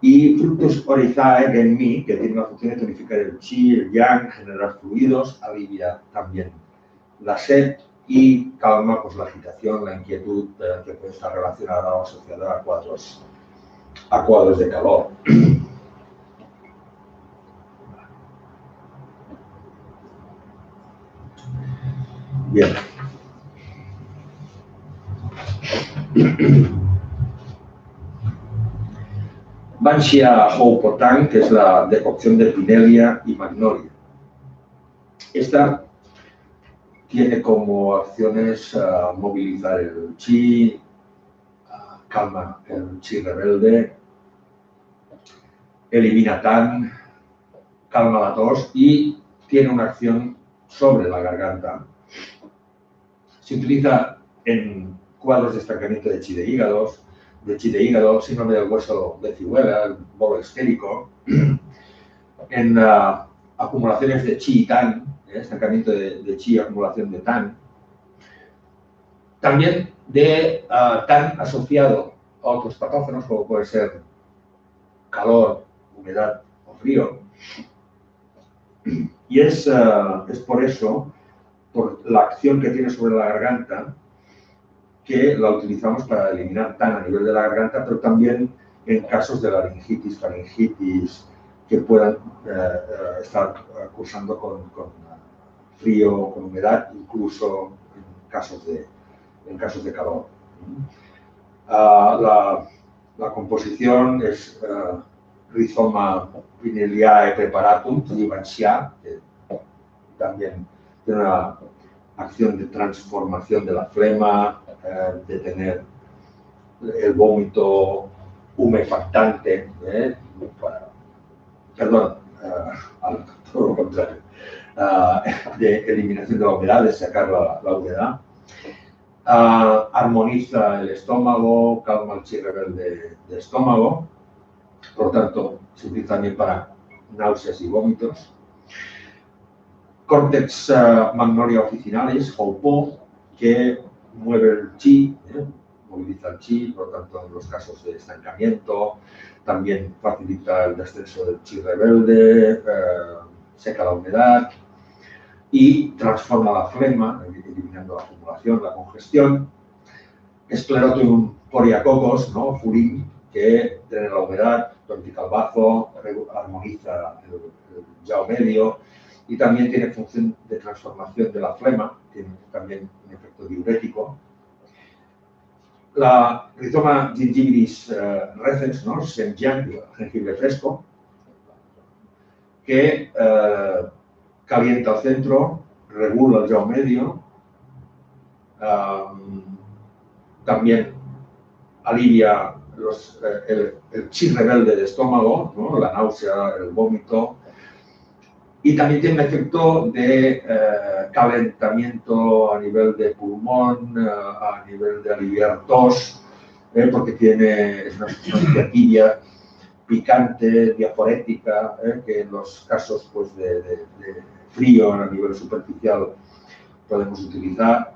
[SPEAKER 1] y Fructus oryzae Genmi, que tiene la función de tonificar el Qi, el Yang, generar fluidos, alivia también la sed y calma pues, la agitación, la inquietud que puede estar relacionada o asociada a cuadros de calor. Bien. Banksia houpotant, que es la decocción de pinelia y magnolia. Esta tiene como acciones movilizar el chi, calma el chi rebelde, elimina tan, calma la tos y tiene una acción sobre la garganta. Se utiliza en cuadros de estancamiento de chi de hígado, síndrome del hueso de Cihuela, el bolo histérico, en acumulaciones de chi y tan, estancamiento de chi y acumulación de tan. También de tan asociado a otros patógenos, como puede ser calor, humedad o frío. Y es por eso, por la acción que tiene sobre la garganta, que la utilizamos para eliminar tan a nivel de la garganta, pero también en casos de laringitis, faringitis, que puedan estar cursando con frío, con humedad, incluso en casos de calor. La composición es Rhizoma pineliae preparatum, Banksia, que también tiene una acción de transformación de la flema, de tener el vómito humefactante, todo lo contrario, de eliminación de la humedad, de sacar la humedad. Armoniza el estómago, calma el chi rebelde de estómago, por lo tanto se utiliza también para náuseas y vómitos. Córtex magnolia officinalis, Houpo, que mueve el chi, moviliza el chi, por lo tanto en los casos de estancamiento, también facilita el descenso del chi rebelde, seca la humedad y transforma la flema, eliminando la acumulación, la congestión. Sclerotium coriacocos, ¿no? Furin, que tiene la humedad, tonifica el bazo, armoniza el yao medio y también tiene función de transformación de la flema, tiene también un efecto diurético. La Rhizoma gingivilis recens, ¿no? Jengibre fresco, que calienta el centro, regula el yao medio, también alivia el chi rebelde de estómago, ¿no? La náusea, el vómito, y también tiene un efecto de calentamiento a nivel de pulmón, a nivel de aliviar tos, porque es una sustancia tibia, picante, diaforética, que en los casos pues, de frío a nivel superficial podemos utilizar.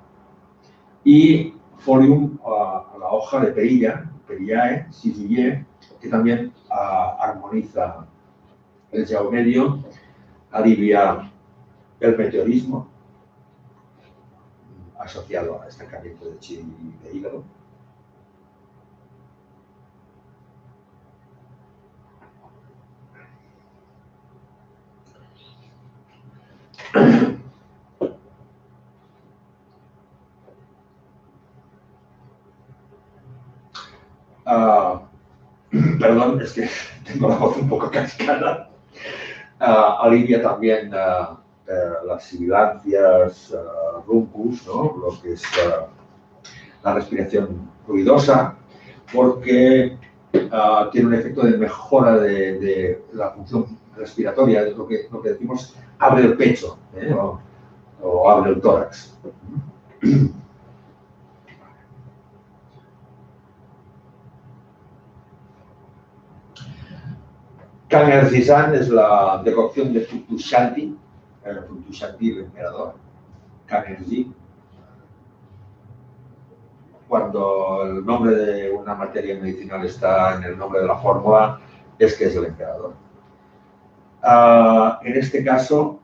[SPEAKER 1] Y Folium, la hoja de Perillae, Syzygiae, que también armoniza el yao medio, alivia el meteorismo asociado a estancamiento de chi y de hígado. Perdón, es que tengo la voz un poco cascada. Alivia también las sibilancias, runcus, ¿no? Lo que es la respiración ruidosa, porque tiene un efecto de mejora de la función respiratoria, es lo que decimos, abre el pecho, o abre el tórax. Kangerzhisan es la decocción de Fructushanti, el emperador, Kangerzhi. Cuando el nombre de una materia medicinal está en el nombre de la fórmula, es que es el emperador. En este caso,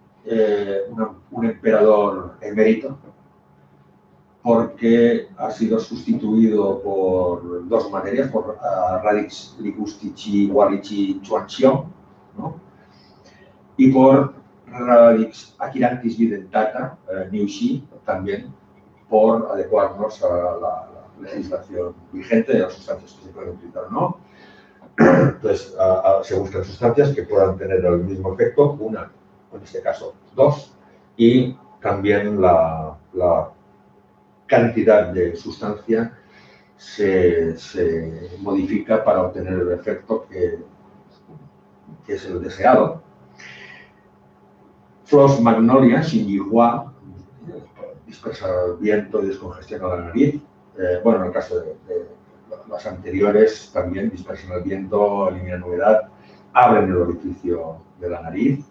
[SPEAKER 1] un emperador emérito, porque ha sido sustituido por dos materias, por Radix ligustici guarici chuanxiong, ¿no? Y por Radix achirantis videntata, Niuxi, también, por adecuarnos a la legislación vigente de las sustancias que se pueden utilizar o no. Entonces, se buscan sustancias que puedan tener el mismo efecto, una, en este caso, dos, y también la cantidad de sustancia se modifica para obtener el efecto que es el deseado. Flos magnolia, Xingyihua, dispersa el viento y descongestiona la nariz. Bueno, en el caso de las anteriores también dispersan el viento, eliminan humedad, abren el orificio de la nariz.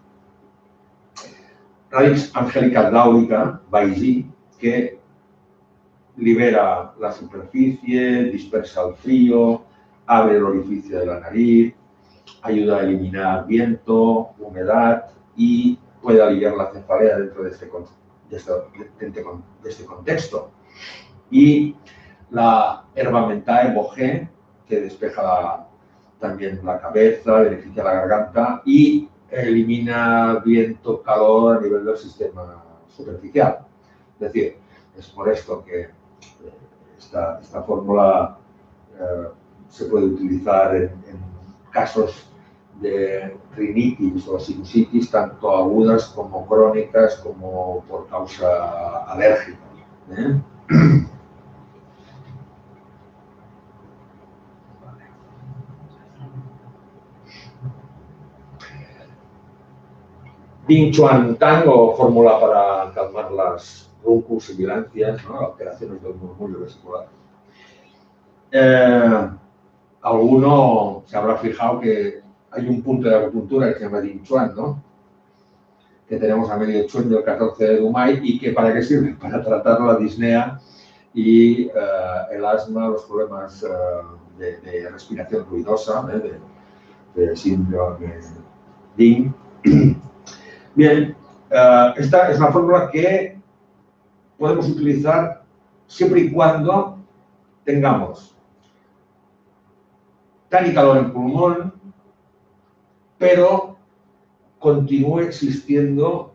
[SPEAKER 1] Radix angelica daurica, Baiji, que libera la superficie, dispersa el frío, abre el orificio de la nariz, ayuda a eliminar viento, humedad y puede aliviar la cefalea dentro de este contexto. Y la Herbamentae Bogé, que despeja también la cabeza, beneficia la garganta y elimina viento, calor a nivel del sistema superficial. Es decir, es por esto que esta fórmula se puede utilizar en casos de rinitis o sinusitis, tanto agudas como crónicas, como por causa alérgica. Bing Chuan Tang, o fórmula para calmar las runcus y sibilancias, ¿no? Alteraciones del murmullo vesicular. Alguno se habrá fijado que hay un punto de acupuntura que se llama Bing Chuan, ¿no? Que tenemos a medio Chun del 14 de Dumai y que ¿para qué sirve? Para tratar la disnea y el asma, los problemas de respiración ruidosa, de síndrome Bing. Bien, esta es una fórmula que podemos utilizar siempre y cuando tengamos tan y calor en pulmón, pero continúe existiendo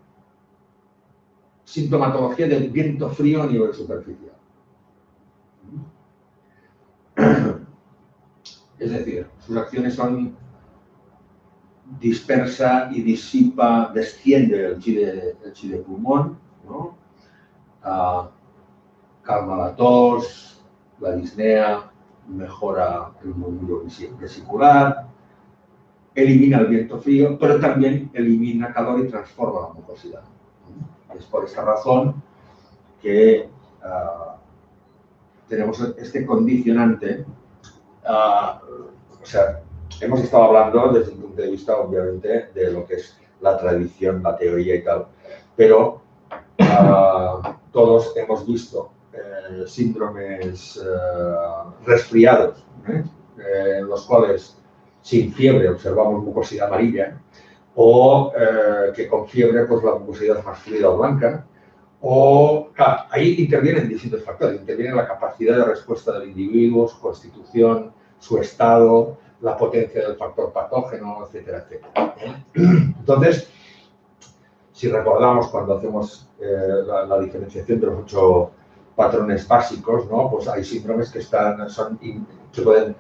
[SPEAKER 1] sintomatología del viento frío a nivel superficial. Es decir, sus acciones son dispersa y disipa, desciende el chi de pulmón, ¿no? Calma la tos, la disnea, mejora el murmullo vesicular, elimina el viento frío, pero también elimina calor y transforma la mucosidad. Es por esta razón que tenemos este condicionante. O sea, hemos estado hablando desde el punto de vista, obviamente, de lo que es la tradición, la teoría y tal, pero todos hemos visto síndromes resfriados, en los cuales sin fiebre observamos mucosidad amarilla, o que con fiebre pues la mucosidad es más fluida o blanca, o claro, ahí intervienen distintos factores, interviene la capacidad de respuesta del individuo, su constitución, su estado, la potencia del factor patógeno, etcétera, etcétera. Entonces, si recordamos cuando hacemos la diferenciación de los 8 patrones básicos, ¿no? Pues hay síndromes que pueden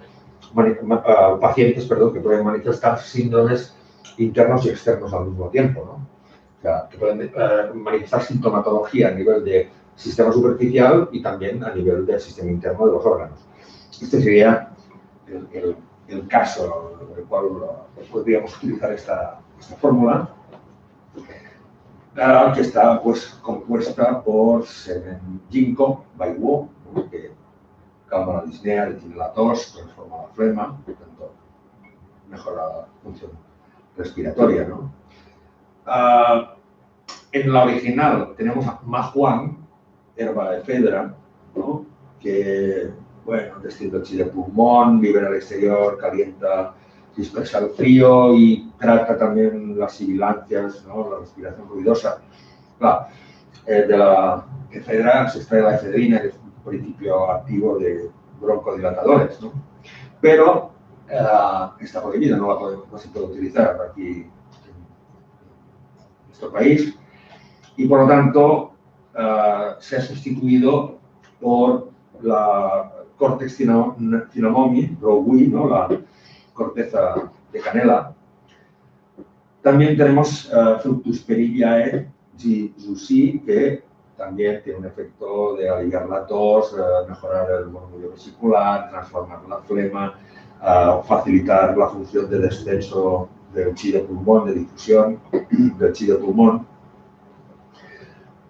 [SPEAKER 1] pacientes, perdón, que pueden manifestar síndromes internos y externos al mismo tiempo, ¿no? O sea, que pueden manifestar sintomatología a nivel de sistema superficial y también a nivel del sistema interno de los órganos. Este sería el caso en el cual podríamos utilizar esta fórmula, que está pues compuesta por semen ginkgo biloba, que calma la disnea, detiene la tos, transforma la flema, por tanto mejora la función respiratoria, ¿no? En la original tenemos a Mahuang, herba efedra, ¿no? Que, bueno, desciende el chi de pulmón, libera al exterior, calienta, dispersa el frío y trata también las sibilancias, ¿no? La respiración ruidosa. Claro, de la efedra se extrae la efedrina, que es un principio activo de broncodilatadores, ¿no? Pero está prohibida, no se puede utilizar aquí en nuestro país y por lo tanto se ha sustituido por la Cortex cinnamomi, rowui, ¿no? La corteza de canela. También tenemos Fructus perillae GUC, que también tiene un efecto de aliviar la tos, mejorar el murmullo vesicular, transformar la flema, facilitar la función de descenso del chi de pulmón, de difusión del chi de pulmón.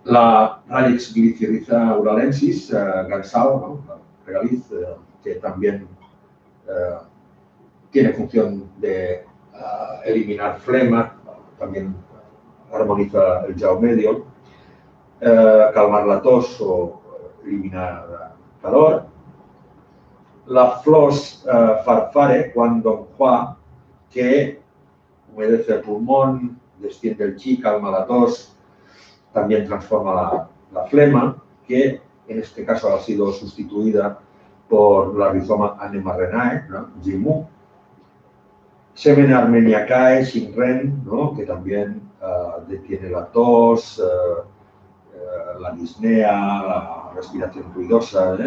[SPEAKER 1] La Radix glycyrrhiza uralensis, Gansal, ¿no? La regaliz, que también tiene función de eliminar flema, también armoniza el yaw medio, calmar la tos o eliminar calor. La Flos farfare, Guan Dong Hua, que humedece el pulmón, desciende el chi, calma la tos, también transforma la flema, que en este caso ha sido sustituida por la rizoma Anemarrenae, ¿no? Jimu. Semen Armeniacae, Shinren, ¿no? Que también detiene la tos, la disnea, la respiración ruidosa,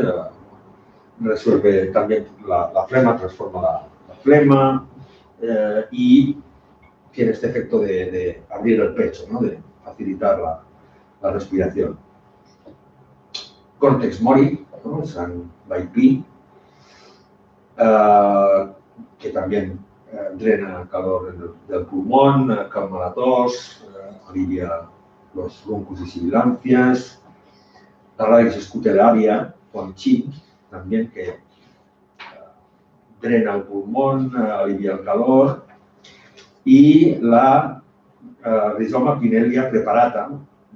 [SPEAKER 1] resuelve también la flema, transforma la flema y tiene este efecto de abrir el pecho, ¿no? De facilitar la respiración. Cortex mori, ¿no? San Baipi, que también drena el calor del pulmón, calma la tos, alivia los broncos y sibilancias. La Radix scutellariae con chi, también que drena el pulmón, alivia el calor. Y la Rhizoma pinellia preparata,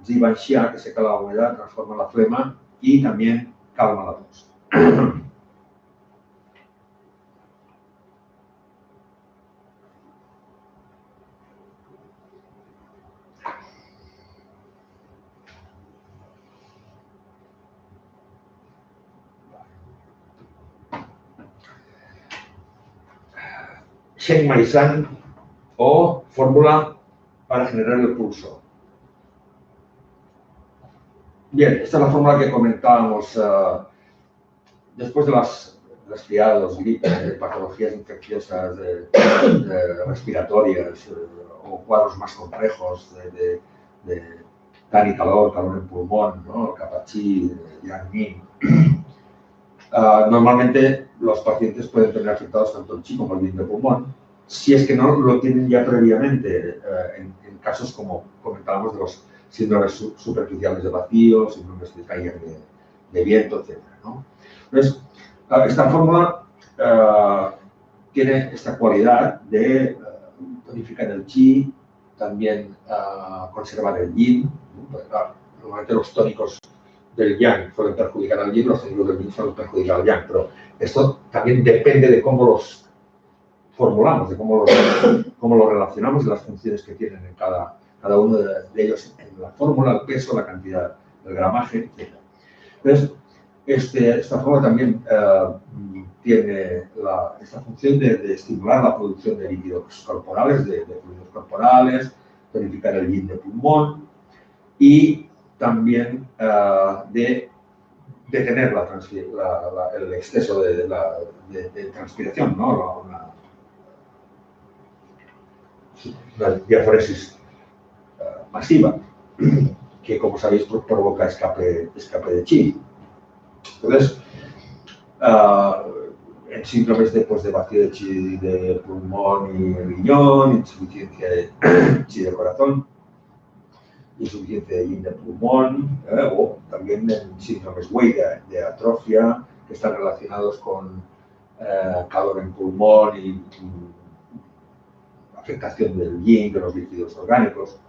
[SPEAKER 1] Givenchy, que seca la humedad, transforma la flema y también calma la tos. Shen Maisan o fórmula para generar el pulso. Bien, esta es la fórmula que comentábamos después de las resfriados, gripes, de patologías infecciosas respiratorias o cuadros más complejos de tan y calor en pulmón, ¿no? Capachí, Yang Min. Normalmente los pacientes pueden tener afectados tanto el chi como el yin de pulmón, si es que no lo tienen ya previamente, en casos como comentábamos de los síndromes superficiales de vacío, síndromes de taller de viento, etc., ¿no? Entonces, esta fórmula tiene esta cualidad de tonificar el chi, también conservar el yin, ¿no? Pues, normalmente los tónicos del yang suelen perjudicar al yin, los tónicos del yin suelen perjudicar al yang, pero esto también depende de cómo los formulamos, de cómo los relacionamos y las funciones que tienen en cada uno de ellos en la fórmula, el peso, la cantidad, el gramaje, etc. Entonces, esta fórmula también tiene esta función de estimular la producción de líquidos corporales, de fluidos corporales, tonificar el yin de pulmón y también de detener el exceso de transpiración, ¿no? Una diaforesis masiva, que como sabéis provoca escape de chi. Entonces, en síndromes de vacío de chi de pulmón y riñón, insuficiencia de chi de corazón, insuficiencia de yin de pulmón, o también en síndromes Wei de atrofia, que están relacionados con calor en pulmón y afectación del yin, de los líquidos orgánicos.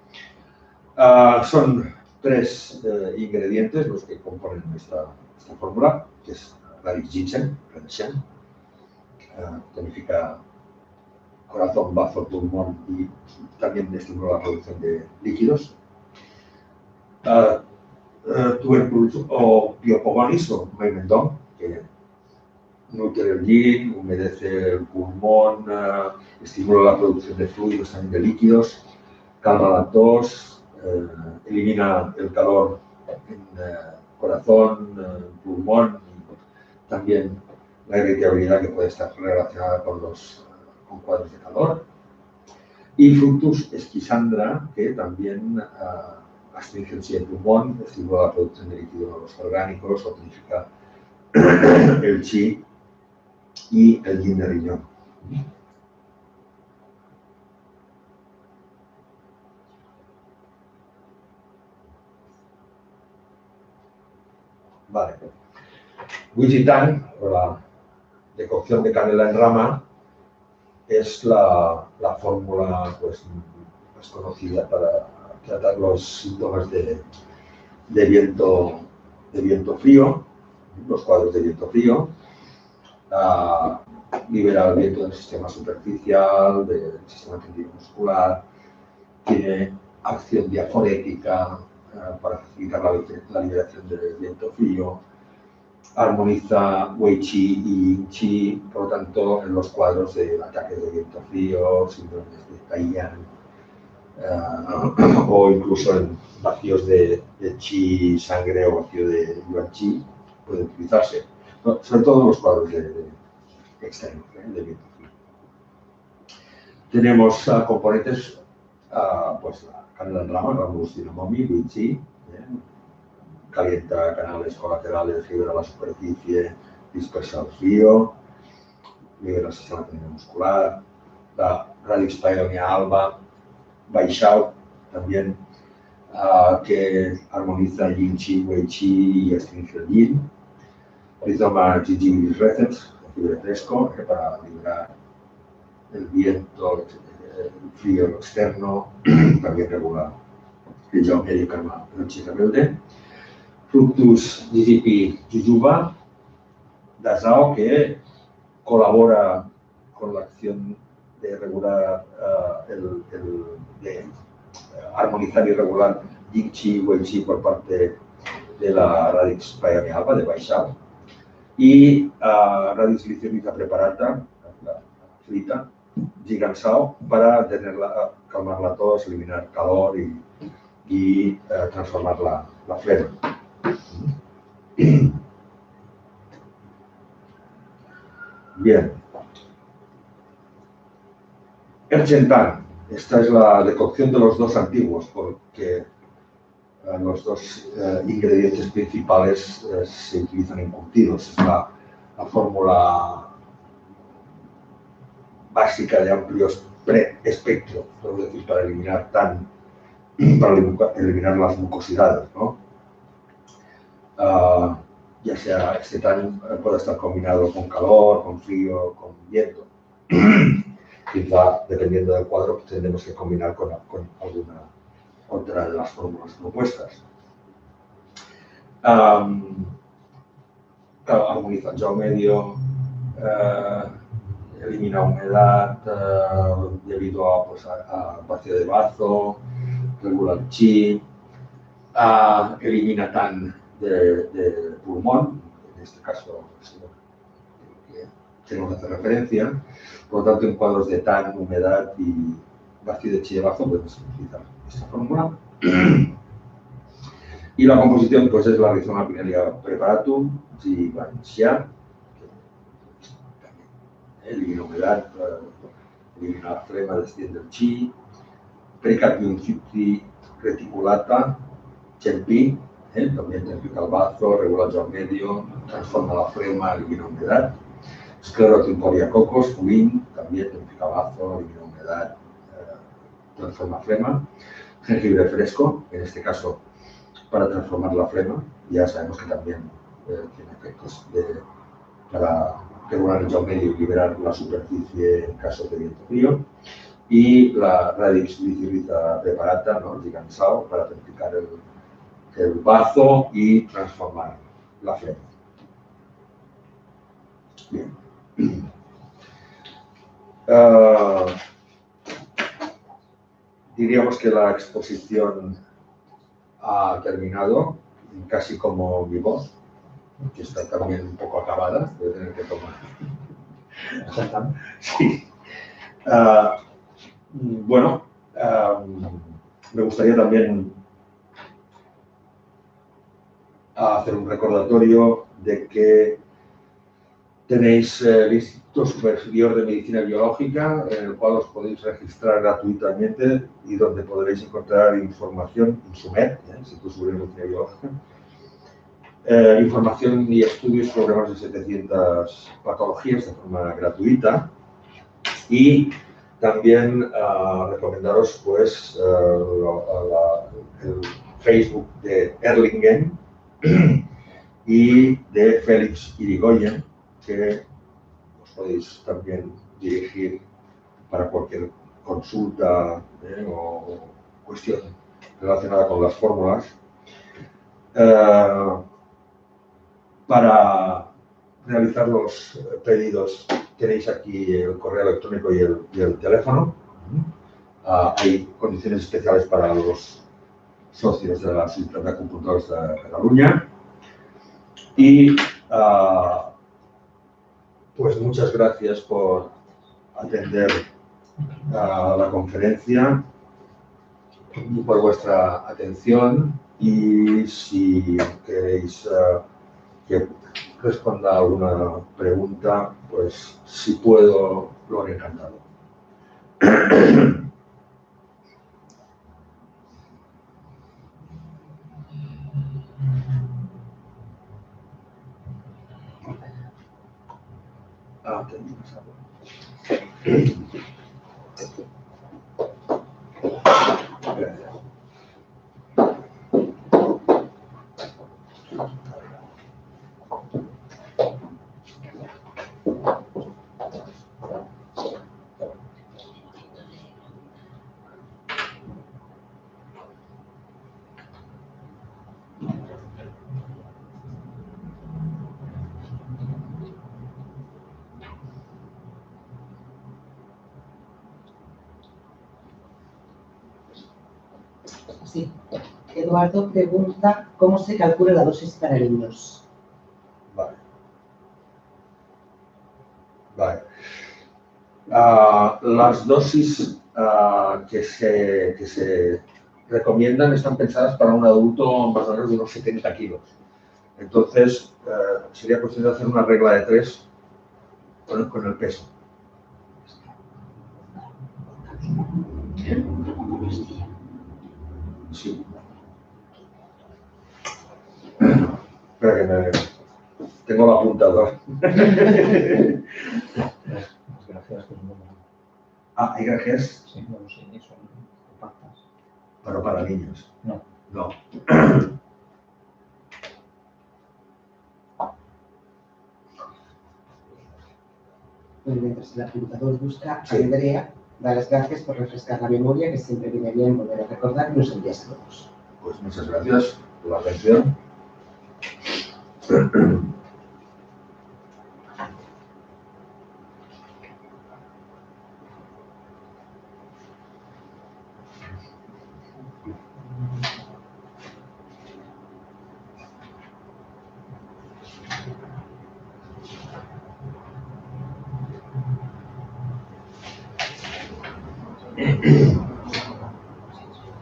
[SPEAKER 1] Son tres ingredientes los que componen esta fórmula, que es Radix ginseng, tonifica corazón, bazo, pulmón y también estimula la producción de líquidos. tubérculos o biopogonis o maimendón, que nutre el yin, humedece el pulmón, estimula la producción de fluidos, también de líquidos, calma la tos, elimina el calor en corazón, pulmón y también la irritabilidad que puede estar relacionada con cuadros de calor. Y Fructus esquisandra, que también astringencia el pulmón, estimula la producción de líquidos orgánicos, tonifica el chi y el yin de riñón. Vale. Wijitan, o la decocción de canela en rama, es la fórmula pues, más conocida para tratar los síntomas de viento frío, los cuadros de viento frío. Libera el viento del sistema superficial, del sistema tendido muscular, tiene acción diaforética para facilitar la liberación del viento frío, armoniza Wei Qi y Yin Qi, por lo tanto, en los cuadros de ataques de viento frío, síndromes de Taiyan, o incluso en vacíos de Qi, sangre o vacío de Yuan Qi, puede utilizarse, sobre todo en los cuadros externos de viento frío. Tenemos componentes, pues la canela en rama, Rambus Dinamomi, Wei Qi, calienta canales colaterales, libera la superficie, dispersa el frío, libera el sistema tendino muscular, la Radix Pyonia alba, Baishao también, que armoniza Yin Qi, Wei Qi y astringe el Yin. Rizoma Gingivilis Recens, jengibre fresco, para liberar el viento, el frío externo, también regula el Yao medio karma, noche rebelde. Fructus GGP Jujuba, Dasao, que colabora con la acción de regular, de armonizar y regular Yin Qi, Wei Qi por parte de la Radix Pyonia alba, de Baishao. Y Radix Glycerrhiza preparata, la frita, Jigansao, para calmar la tos, eliminar calor y transformar la flema. Bien. Erchentan, esta es la decocción de los dos antiguos, porque los dos ingredientes principales se utilizan encurtidos. Es la fórmula básica de amplio espectro, es decir, para eliminar las mucosidades, ¿no? Ya sea este tan puede estar combinado con calor, con frío, con viento. Quizá, dependiendo del cuadro, pues tendremos que combinar con alguna otra de las fórmulas propuestas. Armoniza el Yao medio, elimina humedad debido pues, a vacío de bazo, regula el chi, elimina tan de pulmón, en este caso que tenemos que hacer referencia. Por lo tanto, en cuadros de tan, humedad y vacío de chi de bazo podemos utilizar esta fórmula. Y la composición pues, es la Rizoma Pinelia preparatum, Jivanxia, que elimina humedad, elimina la flema, desciende el chi, Pericardium cipri reticulata, Chempi, también tonifica el bazo, regula el Yao medio, transforma la flema, elimina humedad. Sclerotium coriacocos, Fulin, también tonifica el bazo, elimina humedad, transforma flema. Jengibre fresco, en este caso para transformar la flema, ya sabemos que también tiene efectos para regular el Yao medio y liberar la superficie en casos de viento frío. Y la Radix Glycerrhiza preparata, ¿no? Jigansao, para tonificar el bazo y transformar la flema. Bien. Diríamos que la exposición ha terminado. casi como mi voz, que está también un poco acabada, de tener que tomar. Sí. Bueno, me gustaría también hacer un recordatorio de que tenéis el Instituto Superior de Medicina Biológica, en el cual os podéis registrar gratuitamente y donde podréis encontrar información, INSUMED, Instituto Superior de Medicina Biológica, información y estudios sobre más de 700 patologías de forma gratuita, y también recomendaros pues el Facebook de Erlingen y de Félix Irigoyen, que os podéis también dirigir para cualquier consulta o cuestión relacionada con las fórmulas. Para realizar los pedidos tenéis aquí el correo electrónico y el teléfono. Hay condiciones especiales para los socios de la Sociedad de Acupuntores de Cataluña. Y pues muchas gracias por atender la conferencia y por vuestra atención, y si queréis que responda a alguna pregunta, pues si puedo, lo haré encantado. Tenemos algo. Gracias.
[SPEAKER 2] Sí. Eduardo pregunta cómo se calcula la dosis para niños.
[SPEAKER 1] Vale. Las dosis que se recomiendan están pensadas para un adulto más o menos de unos 70 kilos. Entonces, sería cuestión de hacer una regla de 3 con el peso. Sí. Espera que tengo la apuntadora. ¿Hay grajeas?
[SPEAKER 3] Sí, no lo sé, son compactas.
[SPEAKER 1] Pero para niños.
[SPEAKER 3] No.
[SPEAKER 1] No.
[SPEAKER 2] Bueno, mientras el apuntador busca,
[SPEAKER 1] Sí.
[SPEAKER 2] Andrea da las gracias por refrescar la memoria, que siempre viene bien volver a recordar y nos envía saludos.
[SPEAKER 1] Pues muchas gracias por la atención.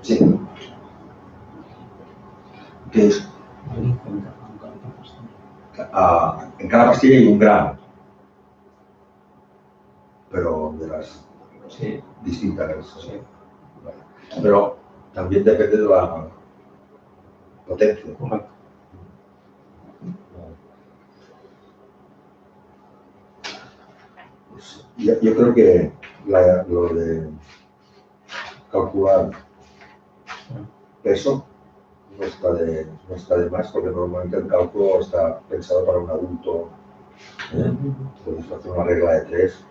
[SPEAKER 1] Sí. ¿Qué es? En cada pastilla hay un gramo, pero de las distintas.
[SPEAKER 3] Sí.
[SPEAKER 1] Pero también depende de la potencia.
[SPEAKER 3] Correcto.
[SPEAKER 1] Pues yo creo que lo de calcular peso no está de más, porque normalmente el cálculo está pensado para un adulto. Podéis hacer una regla de 3.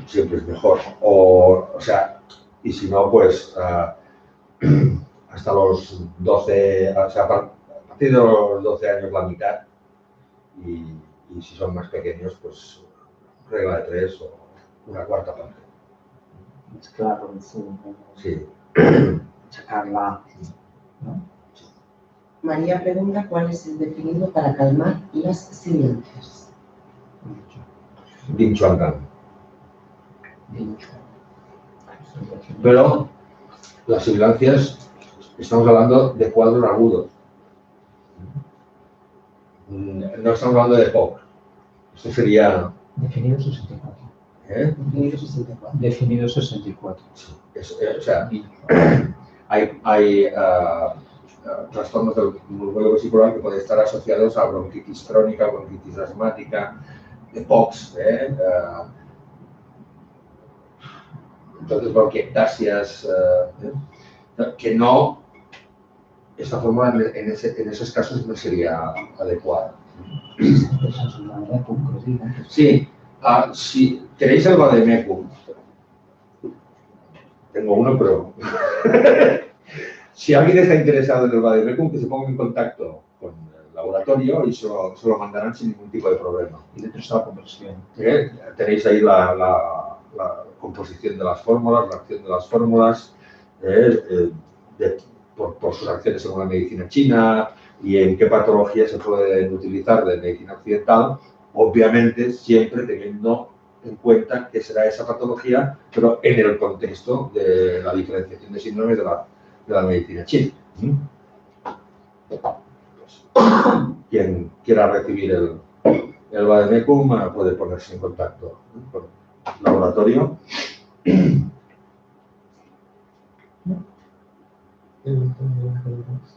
[SPEAKER 1] Siempre es mejor. O sea, y si no, pues hasta los 12, o sea, a partir de los 12 años la mitad, y si son más pequeños, pues regla de 3 o una cuarta parte.
[SPEAKER 3] Mezclarlo en zumo,
[SPEAKER 1] Sí.
[SPEAKER 3] sacarla, ¿no?
[SPEAKER 2] María pregunta cuál es el definido para calmar las sibilancias.
[SPEAKER 1] Yin Chuan Dan.
[SPEAKER 3] Dicho.
[SPEAKER 1] Pero las sibilancias, estamos hablando de cuadros agudos. No estamos hablando de POC. Esto sería...
[SPEAKER 3] Definido 64.
[SPEAKER 1] ¿eh?
[SPEAKER 2] Definido 64.
[SPEAKER 3] Definido 64.
[SPEAKER 1] O sea, hay trastornos del músculo vesicular que pueden estar asociados a bronquitis crónica, bronquitis asmática, de POX, entonces bronquiectasias, que no, esta fórmula en esos casos no sería adecuada.
[SPEAKER 3] Esa es una conclusiva.
[SPEAKER 1] Sí, si tenéis el vademecum, tengo uno, pero si alguien está interesado en el vademecum, que se ponga en contacto con el laboratorio y se lo mandarán sin ningún tipo de problema.
[SPEAKER 3] Y dentro está la conversión.
[SPEAKER 1] Tenéis ahí la composición de las fórmulas, la acción de las fórmulas, por sus acciones según la medicina china y en qué patologías se pueden utilizar de medicina occidental, obviamente siempre teniendo en cuenta que será esa patología, pero en el contexto de la diferenciación de síndromes de la medicina china. Quien quiera recibir el vademecum puede ponerse en contacto con el laboratorio.
[SPEAKER 3] No hay más preguntas.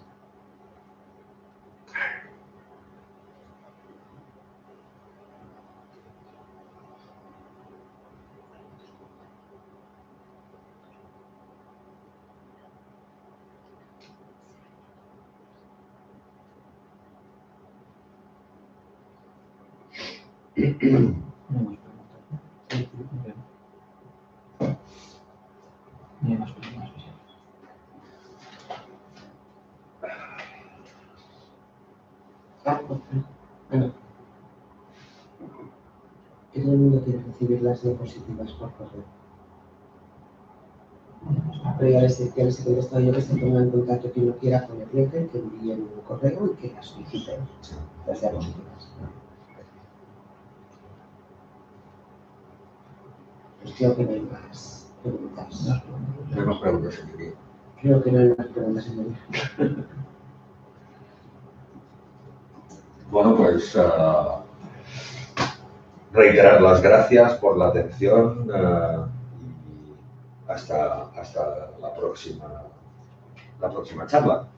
[SPEAKER 3] No hay más preguntas.
[SPEAKER 2] Bueno. Que todo el mundo quiere recibir las diapositivas por correo. Pero ya les he contestado yo que se ponga en contacto quien lo quiera con el cliente, que envíen un correo y que las soliciten las diapositivas. Pues creo que no hay más preguntas.
[SPEAKER 1] No hay más preguntas, señoría.
[SPEAKER 2] Creo que no hay más preguntas, señoría.
[SPEAKER 1] Bueno, pues reiterar las gracias por la atención y hasta la próxima charla.